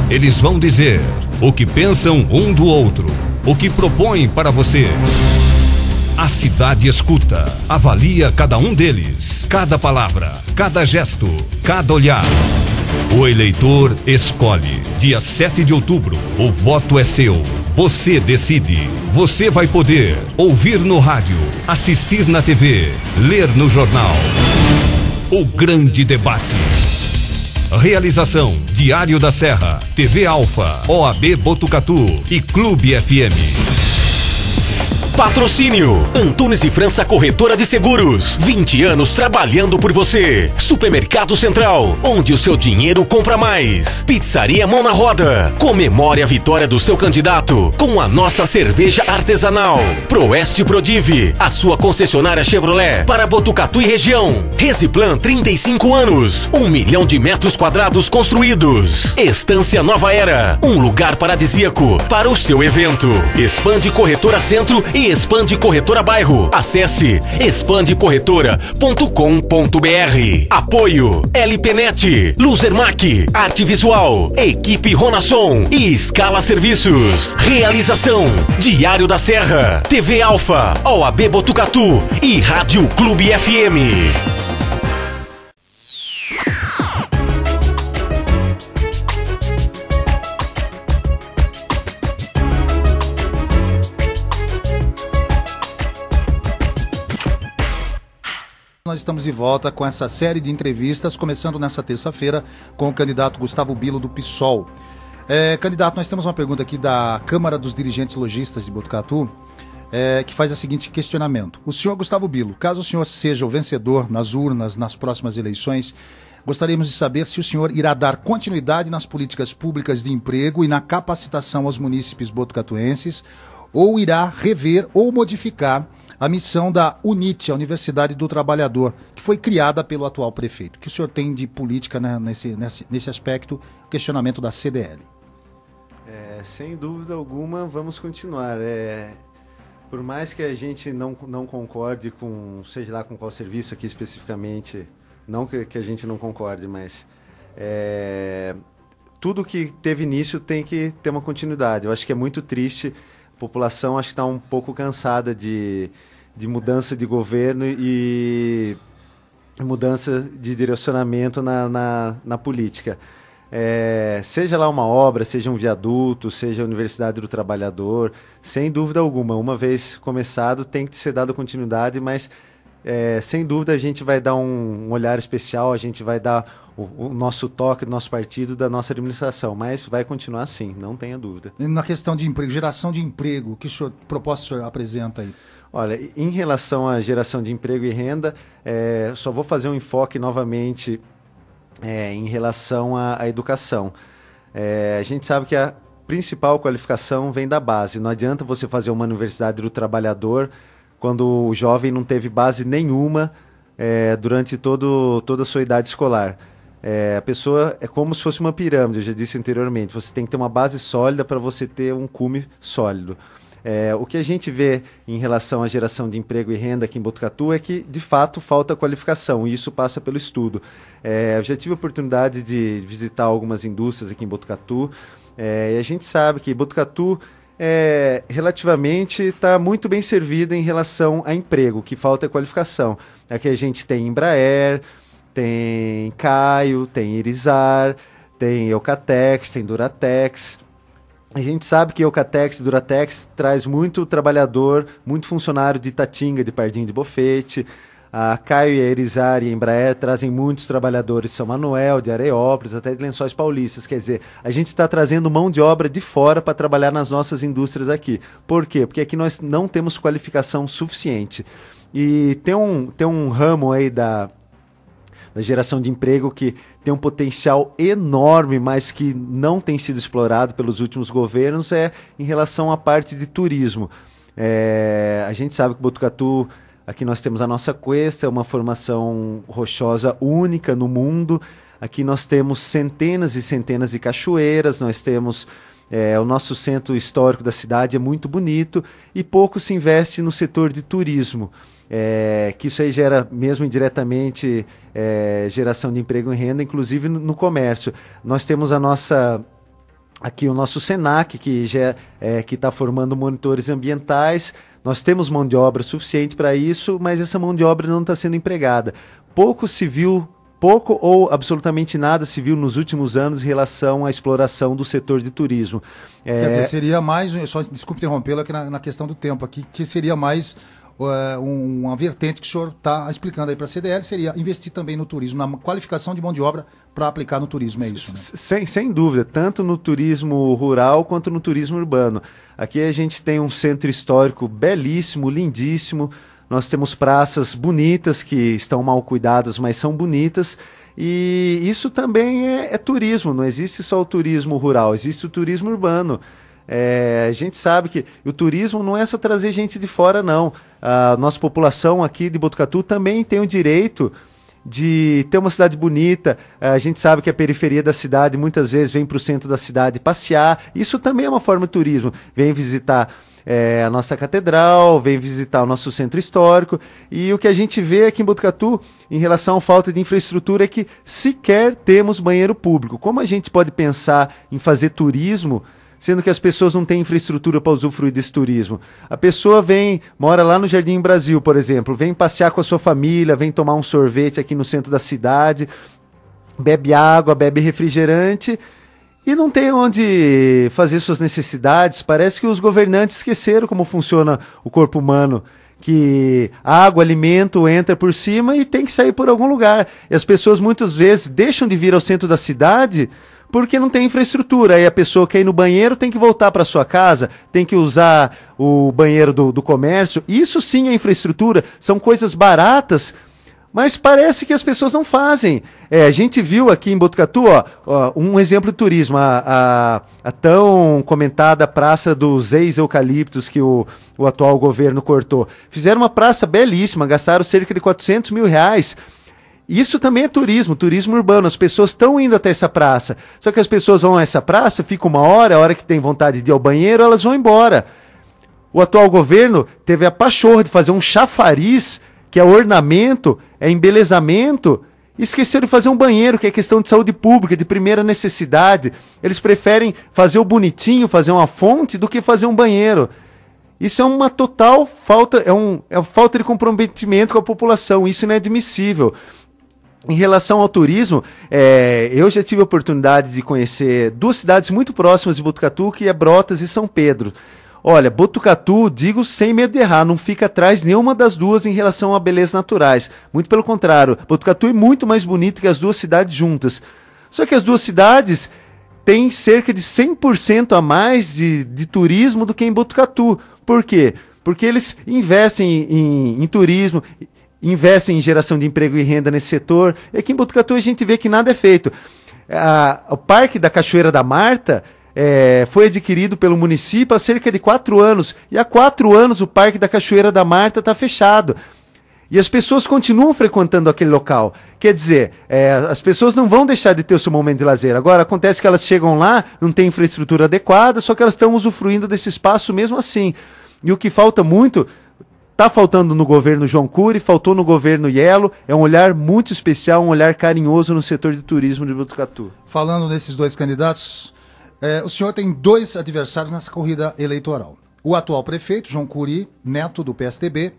Eles vão dizer o que pensam um do outro, o que propõem para você. A cidade escuta, avalia cada um deles, cada palavra, cada gesto, cada olhar. O eleitor escolhe. Dia 7 de outubro, o voto é seu. Você decide. Você vai poder ouvir no rádio, assistir na TV, ler no jornal. O grande debate. Realização: Diário da Serra, TV Alfa, OAB Botucatu e Clube FM. Patrocínio: Antunes e França Corretora de Seguros. 20 anos trabalhando por você. Supermercado Central, onde o seu dinheiro compra mais. Pizzaria Mão na Roda. Comemore a vitória do seu candidato com a nossa cerveja artesanal. Proeste Prodive, a sua concessionária Chevrolet para Botucatu e região. Resiplan, 35 anos. 1 milhão de metros quadrados construídos. Estância Nova Era, um lugar paradisíaco para o seu evento. Expande Corretora Centro e Expande Corretora Bairro. Acesse expandecorretora.com.br. Apoio: LPNet, Luzermac, Arte Visual, Equipe Ronasson e Escala Serviços. Realização: Diário da Serra, TV Alfa, OAB Botucatu e Rádio Clube FM. Nós estamos de volta com essa série de entrevistas, começando nessa terça-feira com o candidato Gustavo Bilo, do PSOL. Candidato, nós temos uma pergunta aqui da Câmara dos Dirigentes Lojistas de Botucatu, que faz o seguinte questionamento. O senhor Gustavo Bilo, caso o senhor seja o vencedor nas urnas nas próximas eleições, gostaríamos de saber se o senhor irá dar continuidade nas políticas públicas de emprego e na capacitação aos munícipes botucatuenses, ou irá rever ou modificar a missão da UNIT, a Universidade do Trabalhador, que foi criada pelo atual prefeito. O que o senhor tem de política, né, nesse aspecto, questionamento da CDL? Sem dúvida alguma, vamos continuar. Por mais que a gente não concorde com, seja lá com qual serviço aqui especificamente, não que a gente não concorde, mas tudo que teve início tem que ter uma continuidade. Eu acho que é muito triste. A população acho que está um pouco cansada de mudança de governo e mudança de direcionamento na política. Seja lá uma obra, seja um viaduto, seja a Universidade do Trabalhador, sem dúvida alguma, uma vez começado tem que ser dado continuidade, mas sem dúvida a gente vai dar um olhar especial, a gente vai dar o nosso toque do nosso partido, da nossa administração, mas vai continuar assim, não tenha dúvida. E na questão de emprego, geração de emprego, que proposta o senhor apresenta aí? Olha, em relação à geração de emprego e renda, só vou fazer um enfoque novamente em relação à educação. A gente sabe que a principal qualificação vem da base. Não adianta você fazer uma universidade do trabalhador quando o jovem não teve base nenhuma durante toda a sua idade escolar. A pessoa é como se fosse uma pirâmide, eu já disse anteriormente. Você tem que ter uma base sólida para você ter um cume sólido. O que a gente vê em relação à geração de emprego e renda aqui em Botucatu é que, de fato, falta qualificação, e isso passa pelo estudo. Eu já tive a oportunidade de visitar algumas indústrias aqui em Botucatu, e a gente sabe que Botucatu relativamente está muito bem servida em relação a emprego, o que falta é qualificação. Aqui a gente tem Embraer, tem Caio, tem Irizar, tem Eucatex, tem Duratex. A gente sabe que Eucatex e Duratex traz muito trabalhador, muito funcionário de Itatinga, de Pardinho de Bofete. A Caio e a Irizar e a Embraer trazem muitos trabalhadores de São Manuel, de Areópolis, até de Lençóis Paulistas. Quer dizer, a gente está trazendo mão de obra de fora para trabalhar nas nossas indústrias aqui. Por quê? Porque aqui nós não temos qualificação suficiente. E tem um ramo aí da geração de emprego que tem um potencial enorme, mas que não tem sido explorado pelos últimos governos, em relação à parte de turismo. A gente sabe que Botucatu, aqui nós temos a nossa Cuesta, é uma formação rochosa única no mundo. Aqui nós temos centenas e centenas de cachoeiras, nós temos o nosso centro histórico da cidade é muito bonito e pouco se investe no setor de turismo. Que isso aí gera, mesmo indiretamente, geração de emprego e renda, inclusive no comércio. Nós temos aqui o nosso SENAC, que está formando monitores ambientais. Nós temos mão de obra suficiente para isso, mas essa mão de obra não está sendo empregada. Pouco ou absolutamente nada se viu nos últimos anos em relação à exploração do setor de turismo. Quer dizer, seria mais, só desculpe interrompê-lo aqui na questão do tempo aqui, que seria mais uma vertente que o senhor está explicando aí para a CDL, seria investir também no turismo, na qualificação de mão de obra para aplicar no turismo, é isso, né? Sem dúvida, tanto no turismo rural quanto no turismo urbano. Aqui a gente tem um centro histórico belíssimo, lindíssimo, nós temos praças bonitas que estão mal cuidadas, mas são bonitas, e isso também é turismo, não existe só o turismo rural, existe o turismo urbano. A gente sabe que o turismo não é só trazer gente de fora, não. A nossa população aqui de Botucatu também tem o direito de ter uma cidade bonita. A gente sabe que a periferia da cidade muitas vezes vem para o centro da cidade passear. Isso também é uma forma de turismo. Vem visitar a nossa catedral, vem visitar o nosso centro histórico. E o que a gente vê aqui em Botucatu, em relação à falta de infraestrutura, é que sequer temos banheiro público. Como a gente pode pensar em fazer turismo sendo que as pessoas não têm infraestrutura para usufruir desse turismo? A pessoa mora lá no Jardim Brasil, por exemplo, vem passear com a sua família, vem tomar um sorvete aqui no centro da cidade, bebe água, bebe refrigerante e não tem onde fazer suas necessidades. Parece que os governantes esqueceram como funciona o corpo humano, que água, alimento entra por cima e tem que sair por algum lugar. E as pessoas muitas vezes deixam de vir ao centro da cidade porque não tem infraestrutura. Aí a pessoa quer ir no banheiro, tem que voltar para sua casa, tem que usar o banheiro do comércio. Isso sim é infraestrutura, são coisas baratas, mas parece que as pessoas não fazem. A gente viu aqui em Botucatu um exemplo de turismo, a tão comentada Praça dos Ex-Eucaliptos que o atual governo cortou. Fizeram uma praça belíssima, gastaram cerca de R$400 mil. Isso também é turismo urbano. As pessoas estão indo até essa praça. Só que as pessoas vão a essa praça, ficam uma hora, a hora que tem vontade de ir ao banheiro, elas vão embora. O atual governo teve a pachorra de fazer um chafariz, que é ornamento, é embelezamento, e esqueceram de fazer um banheiro, que é questão de saúde pública, de primeira necessidade. Eles preferem fazer o bonitinho, fazer uma fonte, do que fazer um banheiro. Isso é uma total falta, é falta de comprometimento com a população. Isso não é admissível. Em relação ao turismo, eu já tive a oportunidade de conhecer duas cidades muito próximas de Botucatu, que é Brotas e São Pedro. Olha, Botucatu, digo sem medo de errar, não fica atrás nenhuma das duas em relação a belezas naturais. Muito pelo contrário, Botucatu é muito mais bonito que as duas cidades juntas. Só que as duas cidades têm cerca de 100% a mais de turismo do que em Botucatu. Por quê? Porque eles investem em turismo, investem em geração de emprego e renda nesse setor. E aqui em Botucatu a gente vê que nada é feito. O Parque da Cachoeira da Marta foi adquirido pelo município há cerca de 4 anos. E há 4 anos o Parque da Cachoeira da Marta está fechado. E as pessoas continuam frequentando aquele local. Quer dizer, as pessoas não vão deixar de ter o seu momento de lazer. Agora, acontece que elas chegam lá, não tem infraestrutura adequada, só que elas estão usufruindo desse espaço mesmo assim. E o que falta muito, está faltando no governo João Cury, faltou no governo Yello, é um olhar muito especial, um olhar carinhoso no setor de turismo de Botucatu. Falando nesses 2 candidatos, o senhor tem 2 adversários nessa corrida eleitoral. O atual prefeito, João Cury, neto do PSDB,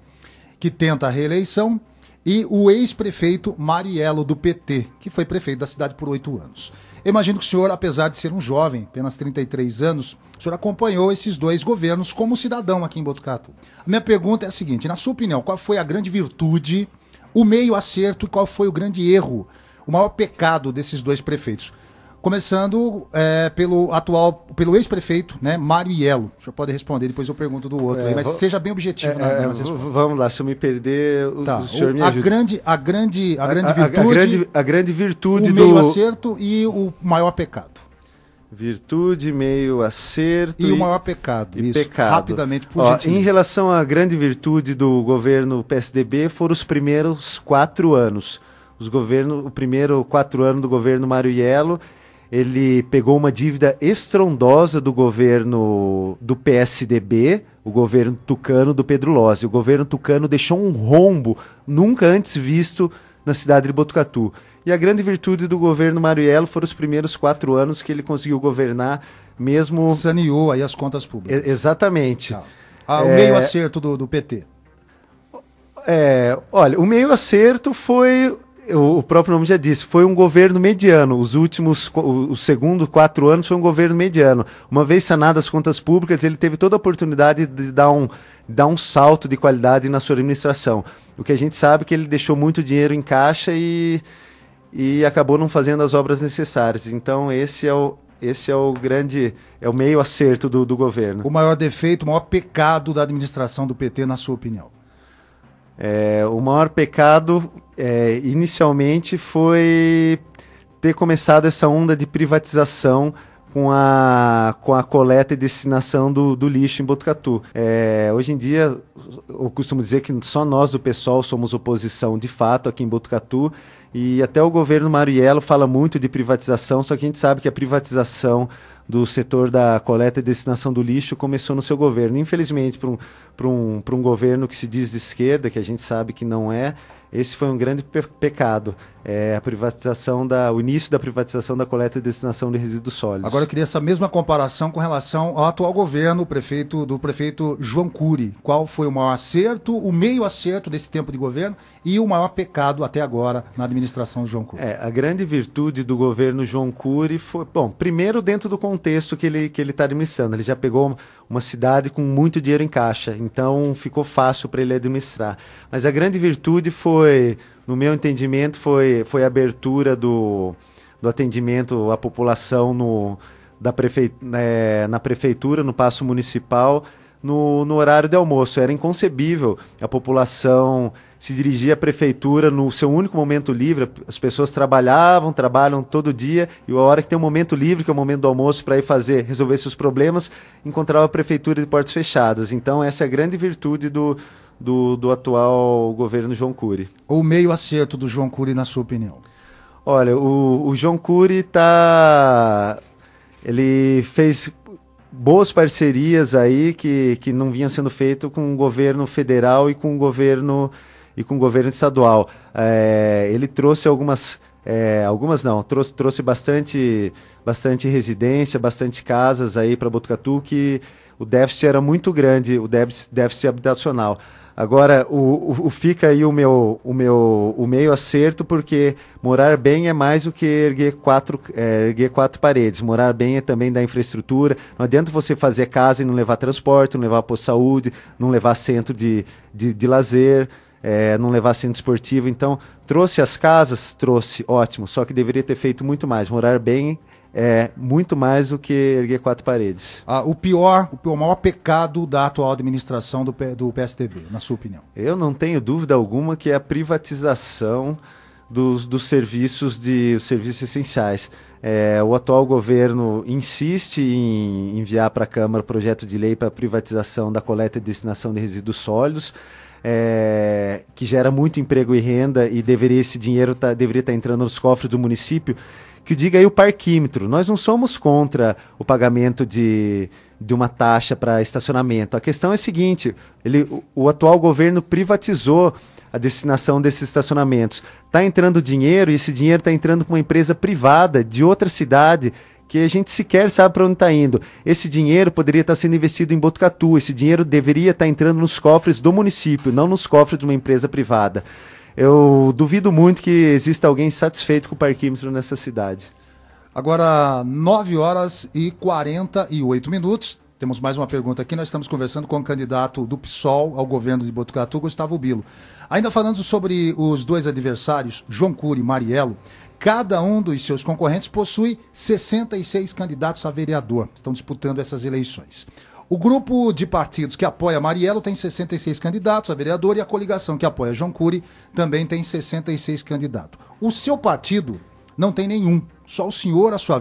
que tenta a reeleição, e o ex-prefeito Mário Yello, do PT, que foi prefeito da cidade por 8 anos. Eu imagino que o senhor, apesar de ser um jovem, apenas 33 anos, o senhor acompanhou esses 2 governos como cidadão aqui em Botucatu. A minha pergunta é a seguinte, na sua opinião, qual foi a grande virtude, o meio acerto e qual foi o grande erro, o maior pecado desses 2 prefeitos? Começando pelo ex-prefeito, né, Mário Yello. O senhor pode responder, depois eu pergunto do outro, mas seja bem objetivo nas respostas. Vamos lá, se eu me perder, o senhor me ajuda. A grande virtude, o meio acerto e o maior pecado. Virtude, meio acerto e o maior pecado. E isso, pecado. Rapidamente, por gentileza. Em relação à grande virtude do governo PSDB, foram os primeiros 4 anos. O primeiro 4 anos do governo Mário Yello, ele pegou uma dívida estrondosa do governo do PSDB, o governo tucano do Pedro Lossi. O governo tucano deixou um rombo nunca antes visto na cidade de Botucatu. E a grande virtude do governo Mário Yello foram os primeiros 4 anos que ele conseguiu governar, mesmo... Saneou aí as contas públicas. Exatamente. O meio acerto do PT. Olha, o meio acerto foi... O próprio nome já disse, foi um governo mediano. Os segundos 4 anos foi um governo mediano. Uma vez sanadas as contas públicas, ele teve toda a oportunidade de dar um salto de qualidade na sua administração. O que a gente sabe é que ele deixou muito dinheiro em caixa e acabou não fazendo as obras necessárias. Então esse é o grande, o meio acerto do governo. O maior defeito, o maior pecado da administração do PT, na sua opinião? O maior pecado, inicialmente, foi ter começado essa onda de privatização com a coleta e destinação do lixo em Botucatu. Hoje em dia, eu costumo dizer que só nós do PSOL somos oposição de fato aqui em Botucatu, e até o governo Mário Yello fala muito de privatização, só que a gente sabe que a privatização do setor da coleta e destinação do lixo começou no seu governo. Infelizmente, para um governo que se diz de esquerda, que a gente sabe que não é, esse foi um grande pecado. O início da privatização da coleta e destinação de resíduos sólidos. Agora eu queria essa mesma comparação com relação ao atual governo, do prefeito João Cury. Qual foi o maior acerto, o meio acerto desse tempo de governo e o maior pecado até agora na administração de João Cury? A grande virtude do governo João Cury foi, primeiro dentro do contexto que ele está administrando. Ele já pegou uma cidade com muito dinheiro em caixa, então ficou fácil para ele administrar. Mas a grande virtude foi, no meu entendimento, foi a abertura do atendimento à população na prefeitura, no Paço Municipal, no horário de almoço. Era inconcebível a população se dirigir à prefeitura no seu único momento livre. As pessoas trabalham todo dia, e a hora que tem um momento livre, que é o momento do almoço, para ir resolver seus problemas, encontrava a prefeitura de portas fechadas. Então essa é a grande virtude do atual governo João Cury. O meio acerto do João Cury, na sua opinião? Olha, o João Cury ele fez boas parcerias aí que não vinham sendo feitas com o governo federal e com o governo estadual. Ele trouxe trouxe bastante residência, bastante casas aí para Botucatu, que o déficit era muito grande, o déficit habitacional. Agora, fica aí o meio acerto, porque morar bem é mais do que erguer quatro paredes. Morar bem é também dar infraestrutura. Não adianta você fazer casa e não levar transporte, não levar posto de saúde, não levar centro de lazer, não levar centro esportivo. Então, trouxe as casas? Trouxe, ótimo. Só que deveria ter feito muito mais. Morar bem é muito mais do que erguer 4 paredes. O maior pecado da atual administração do PSDB, na sua opinião? Eu não tenho dúvida alguma que é a privatização dos serviços essenciais. O atual governo insiste em enviar para a Câmara projeto de lei para a privatização da coleta e destinação de resíduos sólidos, que gera muito emprego e renda, e esse dinheiro deveria estar entrando nos cofres do município. Que diga aí o parquímetro. Nós não somos contra o pagamento de uma taxa para estacionamento. A questão é a seguinte, o atual governo privatizou a destinação desses estacionamentos. Está entrando dinheiro, e esse dinheiro está entrando para uma empresa privada de outra cidade, que a gente sequer sabe para onde está indo. Esse dinheiro poderia estar sendo investido em Botucatu, esse dinheiro deveria estar entrando nos cofres do município, não nos cofres de uma empresa privada. Eu duvido muito que exista alguém satisfeito com o parquímetro nessa cidade. Agora, 9h48. Temos mais uma pergunta aqui. Nós estamos conversando com o candidato do PSOL ao governo de Botucatu, Gustavo Bilo. Ainda falando sobre os dois adversários, João Cury e Mariello, cada um dos seus concorrentes possui 66 candidatos a vereador. Estão disputando essas eleições. O grupo de partidos que apoia Mariello tem 66 candidatos a vereador, e a coligação que apoia João Cury também tem 66 candidatos. O seu partido não tem nenhum. Só o senhor, a sua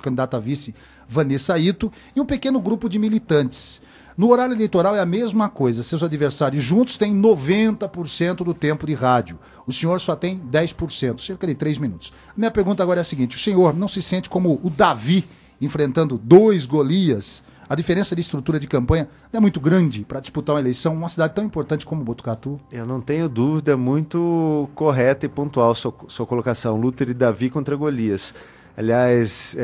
candidata a vice, Vanessa Ito, e um pequeno grupo de militantes. No horário eleitoral é a mesma coisa. Seus adversários juntos têm 90% do tempo de rádio. O senhor só tem 10%, cerca de 3 minutos. A minha pergunta agora é a seguinte: o senhor não se sente como o Davi enfrentando 2 Golias? A diferença de estrutura de campanha não é muito grande para disputar uma eleição numa cidade tão importante como Botucatu? Eu não tenho dúvida, muito correta e pontual sua colocação. Luta de Davi contra Golias. Aliás,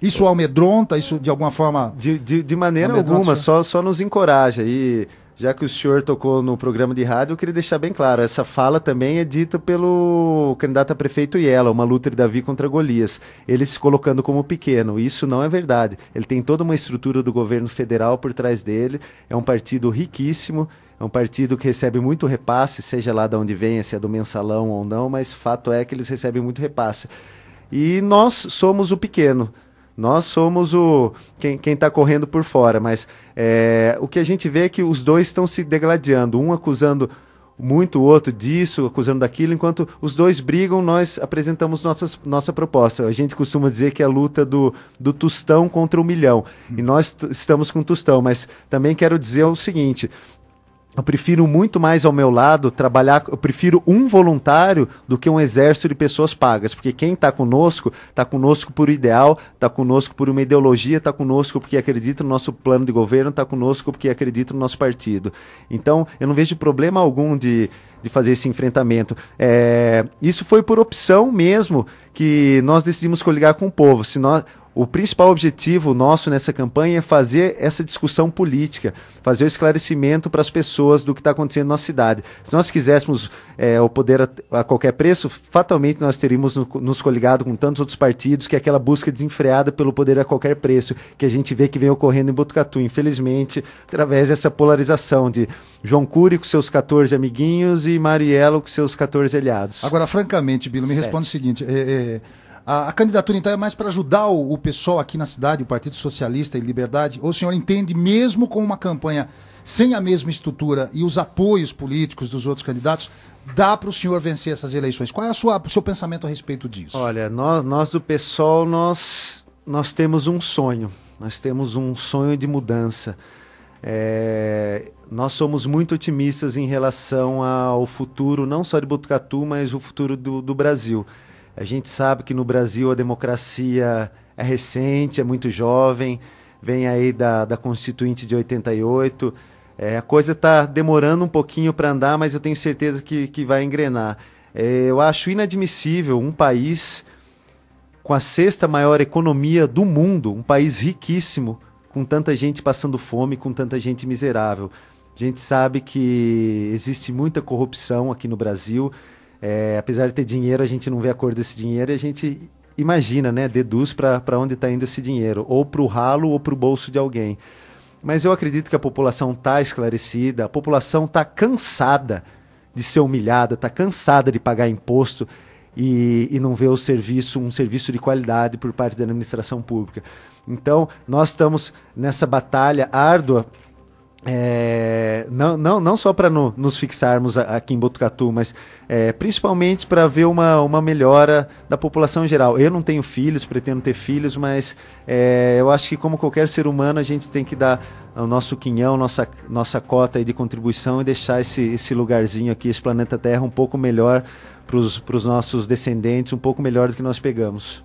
isso amedronta? Isso de alguma forma... De maneira alguma, só nos encoraja. E já que o senhor tocou no programa de rádio, eu queria deixar bem claro, essa fala também é dita pelo candidato a prefeito Iela, uma luta de Davi contra Golias, ele se colocando como pequeno. Isso não é verdade. Ele tem toda uma estrutura do governo federal por trás dele, é um partido riquíssimo, é um partido que recebe muito repasse, seja lá de onde venha, se é do mensalão ou não, mas fato é que eles recebem muito repasse. E nós somos o pequeno. Nós somos quem está correndo por fora, mas o que a gente vê é que os dois estão se degladiando, um acusando muito o outro disso, acusando daquilo, enquanto os dois brigam, nós apresentamos nossa proposta. A gente costuma dizer que é a luta do tostão contra o milhão, e nós estamos com o tostão, mas também quero dizer o seguinte... Eu prefiro muito mais ao meu lado trabalhar, eu prefiro um voluntário do que um exército de pessoas pagas, porque quem está conosco por ideal, está conosco por uma ideologia, está conosco porque acredita no nosso plano de governo, está conosco porque acredita no nosso partido. Então, eu não vejo problema algum de fazer esse enfrentamento. Isso foi por opção mesmo que nós decidimos coligar com o povo. O principal objetivo nosso nessa campanha é fazer essa discussão política, fazer o esclarecimento para as pessoas do que está acontecendo na nossa cidade. Se nós quiséssemos o poder a qualquer preço, fatalmente nós teríamos nos coligado com tantos outros partidos, que é aquela busca desenfreada pelo poder a qualquer preço, que a gente vê que vem ocorrendo em Botucatu, infelizmente, através dessa polarização de João Cury com seus 14 amiguinhos e Mariello com seus 14 aliados. Agora, francamente, Bilo, me responde o seguinte... A candidatura, então, é mais para ajudar o pessoal aqui na cidade, o Partido Socialista e Liberdade? Ou o senhor entende, mesmo com uma campanha sem a mesma estrutura e os apoios políticos dos outros candidatos, dá para o senhor vencer essas eleições? Qual é o seu pensamento a respeito disso? Olha, nós do PSOL, nós temos um sonho. Nós temos um sonho de mudança. Nós somos muito otimistas em relação ao futuro, não só de Botucatu, mas o futuro do Brasil. A gente sabe que no Brasil a democracia é recente, é muito jovem, vem aí da Constituinte de 88. A coisa está demorando um pouquinho para andar, mas eu tenho certeza que vai engrenar. Eu acho inadmissível um país com a 6ª maior economia do mundo, um país riquíssimo, com tanta gente passando fome, com tanta gente miserável. A gente sabe que existe muita corrupção aqui no Brasil. Apesar de ter dinheiro, a gente não vê a cor desse dinheiro e a gente imagina, né, deduz para onde está indo esse dinheiro, ou para o ralo ou para o bolso de alguém. Mas eu acredito que a população está esclarecida, a população está cansada de ser humilhada, está cansada de pagar imposto e não ver um serviço de qualidade por parte da administração pública. Então, nós estamos nessa batalha árdua não só para nos fixarmos aqui em Botucatu, mas principalmente para ver uma melhora da população em geral. Eu não tenho filhos, pretendo ter filhos, mas eu acho que como qualquer ser humano a gente tem que dar o nosso quinhão, nossa cota aí de contribuição e deixar esse lugarzinho aqui, esse planeta Terra um pouco melhor para os nossos descendentes, um pouco melhor do que nós pegamos.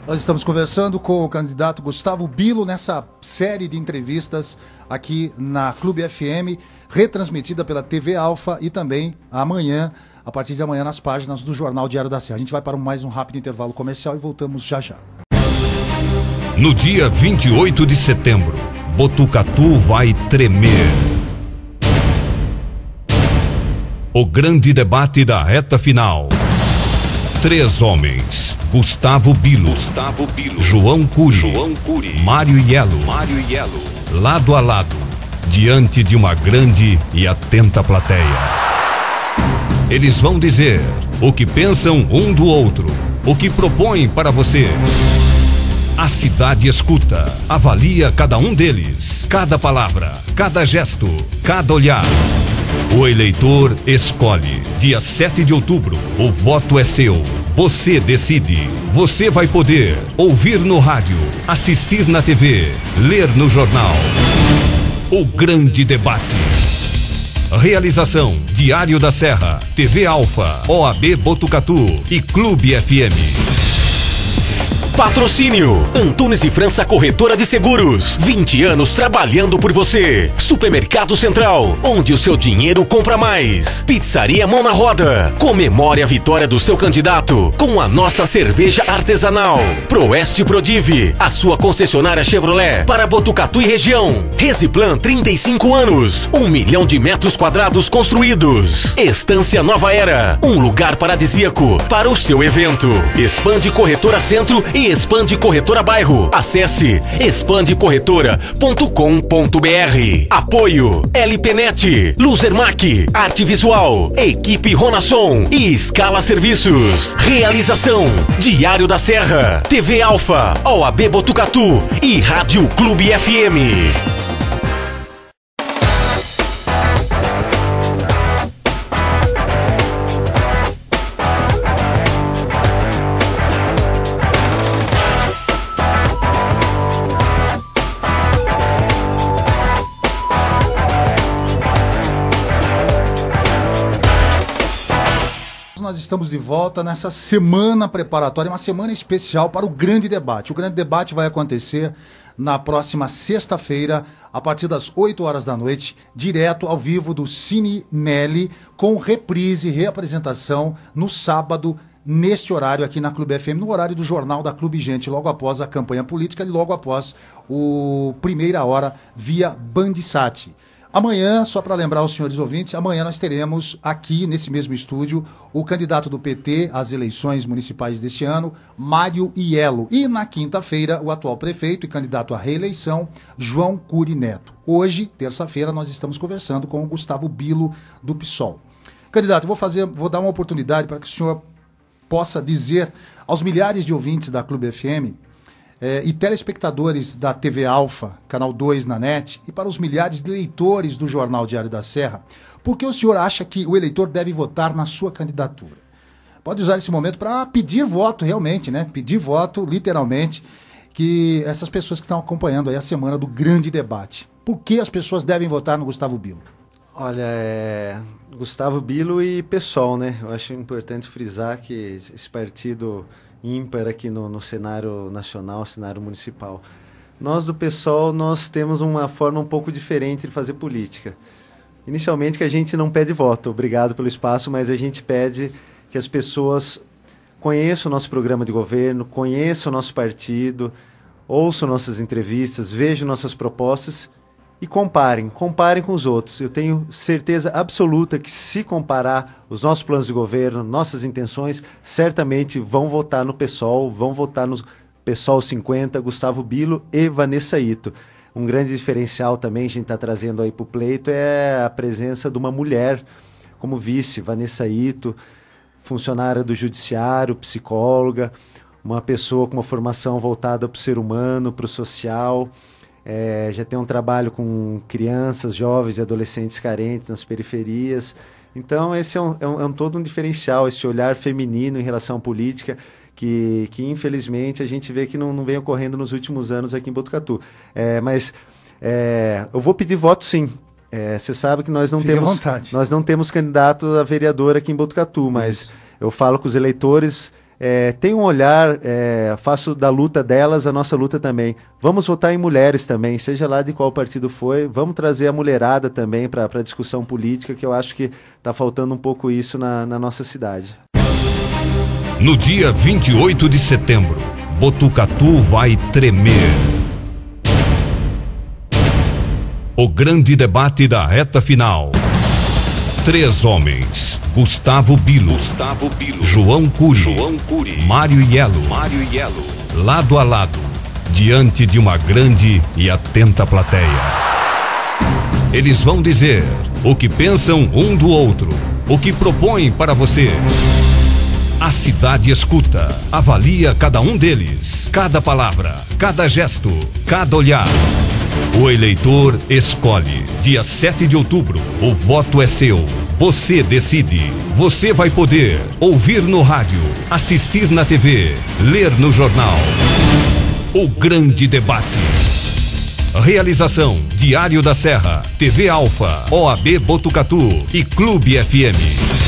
Nós estamos conversando com o candidato Gustavo Bilo nessa série de entrevistas aqui na Clube FM, retransmitida pela TV Alfa e também amanhã, a partir de amanhã, nas páginas do Jornal Diário da Serra. A gente vai para mais um rápido intervalo comercial e voltamos já já. No dia 28 de setembro, Botucatu vai tremer. O grande debate da reta final. 3 homens: Gustavo Bilo, João Cury, Mário Iello, lado a lado, diante de uma grande e atenta plateia. Eles vão dizer o que pensam um do outro, o que propõem para você. A cidade escuta, avalia cada um deles, cada palavra, cada gesto, cada olhar. O eleitor escolhe. Dia 7 de outubro, o voto é seu. Você decide. Você vai poder ouvir no rádio, assistir na TV, ler no jornal. O grande debate. Realização: Diário da Serra, TV Alfa, OAB Botucatu e Clube FM. Patrocínio: Antunes e França Corretora de Seguros. 20 anos trabalhando por você. Supermercado Central, onde o seu dinheiro compra mais. Pizzaria Mão na Roda. Comemore a vitória do seu candidato com a nossa cerveja artesanal. Proeste Prodive, a sua concessionária Chevrolet para Botucatu e região. Resiplan, 35 anos. 1 milhão de metros quadrados construídos. Estância Nova Era, um lugar paradisíaco para o seu evento. Expande Corretora Centro e Expande Corretora Bairro. Acesse expandecorretora.com.br. Apoio: LPNet, Luzermac, Arte Visual, Equipe Ronasson e Escala Serviços. Realização: Diário da Serra, TV Alfa, OAB Botucatu e Rádio Clube FM. Nós estamos de volta nessa semana preparatória, uma semana especial para o grande debate. O grande debate vai acontecer na próxima sexta-feira, a partir das 8 horas da noite, direto ao vivo do Cine Nelly, com reprise e reapresentação no sábado, neste horário aqui na Clube FM, no horário do Jornal da Clube Gente, logo após a campanha política e logo após o Primeira Hora via Bandsat. Amanhã, só para lembrar os senhores ouvintes, amanhã nós teremos aqui nesse mesmo estúdio o candidato do PT às eleições municipais deste ano, Mário Iello. E na quinta-feira, o atual prefeito e candidato à reeleição, João Cury Neto. Hoje, terça-feira, nós estamos conversando com o Gustavo Bilo, do PSOL. Candidato, vou dar uma oportunidade para que o senhor possa dizer aos milhares de ouvintes da Clube FM e telespectadores da TV Alfa, Canal 2 na NET, e para os milhares de leitores do Jornal Diário da Serra, por que o senhor acha que o eleitor deve votar na sua candidatura? Pode usar esse momento para pedir voto realmente, né? Pedir voto, literalmente, que essas pessoas que estão acompanhando aí a semana do grande debate. Por que as pessoas devem votar no Gustavo Bilo? Olha, Gustavo Bilo e PSOL, né? Eu acho importante frisar que esse partido ímpar aqui no cenário nacional, cenário municipal. Nós do PSOL, nós temos uma forma um pouco diferente de fazer política. Inicialmente que a gente não pede voto, obrigado pelo espaço, mas a gente pede que as pessoas conheçam o nosso programa de governo, conheçam o nosso partido, ouçam nossas entrevistas, vejam nossas propostas e comparem com os outros. Eu tenho certeza absoluta que se comparar os nossos planos de governo, nossas intenções, certamente vão votar no PSOL, vão votar no PSOL 50, Gustavo Bilo e Vanessa Ito. Um grande diferencial também, a gente está trazendo aí para o pleito, é a presença de uma mulher como vice, Vanessa Ito, funcionária do judiciário, psicóloga, uma pessoa com uma formação voltada para o ser humano, para o social. já tem um trabalho com crianças, jovens e adolescentes carentes nas periferias. Então esse é todo um diferencial, esse olhar feminino em relação à política, que infelizmente a gente vê que não vem ocorrendo nos últimos anos aqui em Botucatu. Mas eu vou pedir voto sim. Você sabe que nós não temos candidato a vereador aqui em Botucatu, mas eu falo com os eleitores, tem um olhar, faço da luta delas a nossa luta também. Vamos votar em mulheres também, seja lá de qual partido foi, vamos trazer a mulherada também para a discussão política, que eu acho que está faltando um pouco isso na nossa cidade. No dia 28 de setembro, Botucatu vai tremer. O grande debate da reta final. 3 homens: Gustavo Bilo, João Cury, Mário Iello, lado a lado, diante de uma grande e atenta plateia. Eles vão dizer o que pensam um do outro, o que propõem para você. A cidade escuta, avalia cada um deles, cada palavra, cada gesto, cada olhar. O eleitor escolhe. Dia 7 de outubro, o voto é seu. Você decide. Você vai poder ouvir no rádio, assistir na TV, ler no jornal. O grande debate. Realização: Diário da Serra, TV Alfa, OAB Botucatu e Clube FM.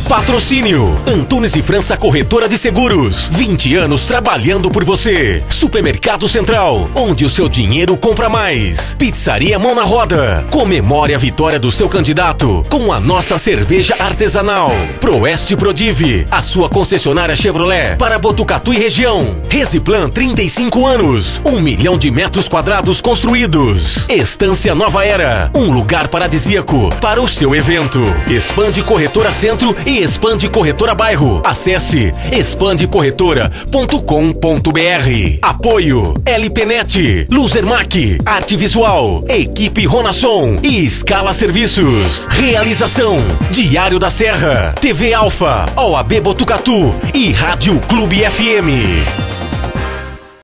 Patrocínio: Antunes e França Corretora de Seguros. 20 anos trabalhando por você. Supermercado Central, onde o seu dinheiro compra mais. Pizzaria Mão na Roda. Comemore a vitória do seu candidato com a nossa cerveja artesanal. Proeste Prodive, a sua concessionária Chevrolet para Botucatu e região. Resiplan, 35 anos. 1 milhão de metros quadrados construídos. Estância Nova Era, um lugar paradisíaco para o seu evento. Expande Corretora Centro e Expande Corretora Bairro. Acesse expandecorretora.com.br. Apoio: LPNet, Luzermac, Arte Visual, Equipe Ronasson e Escala Serviços. Realização: Diário da Serra, TV Alfa, OAB Botucatu e Rádio Clube FM.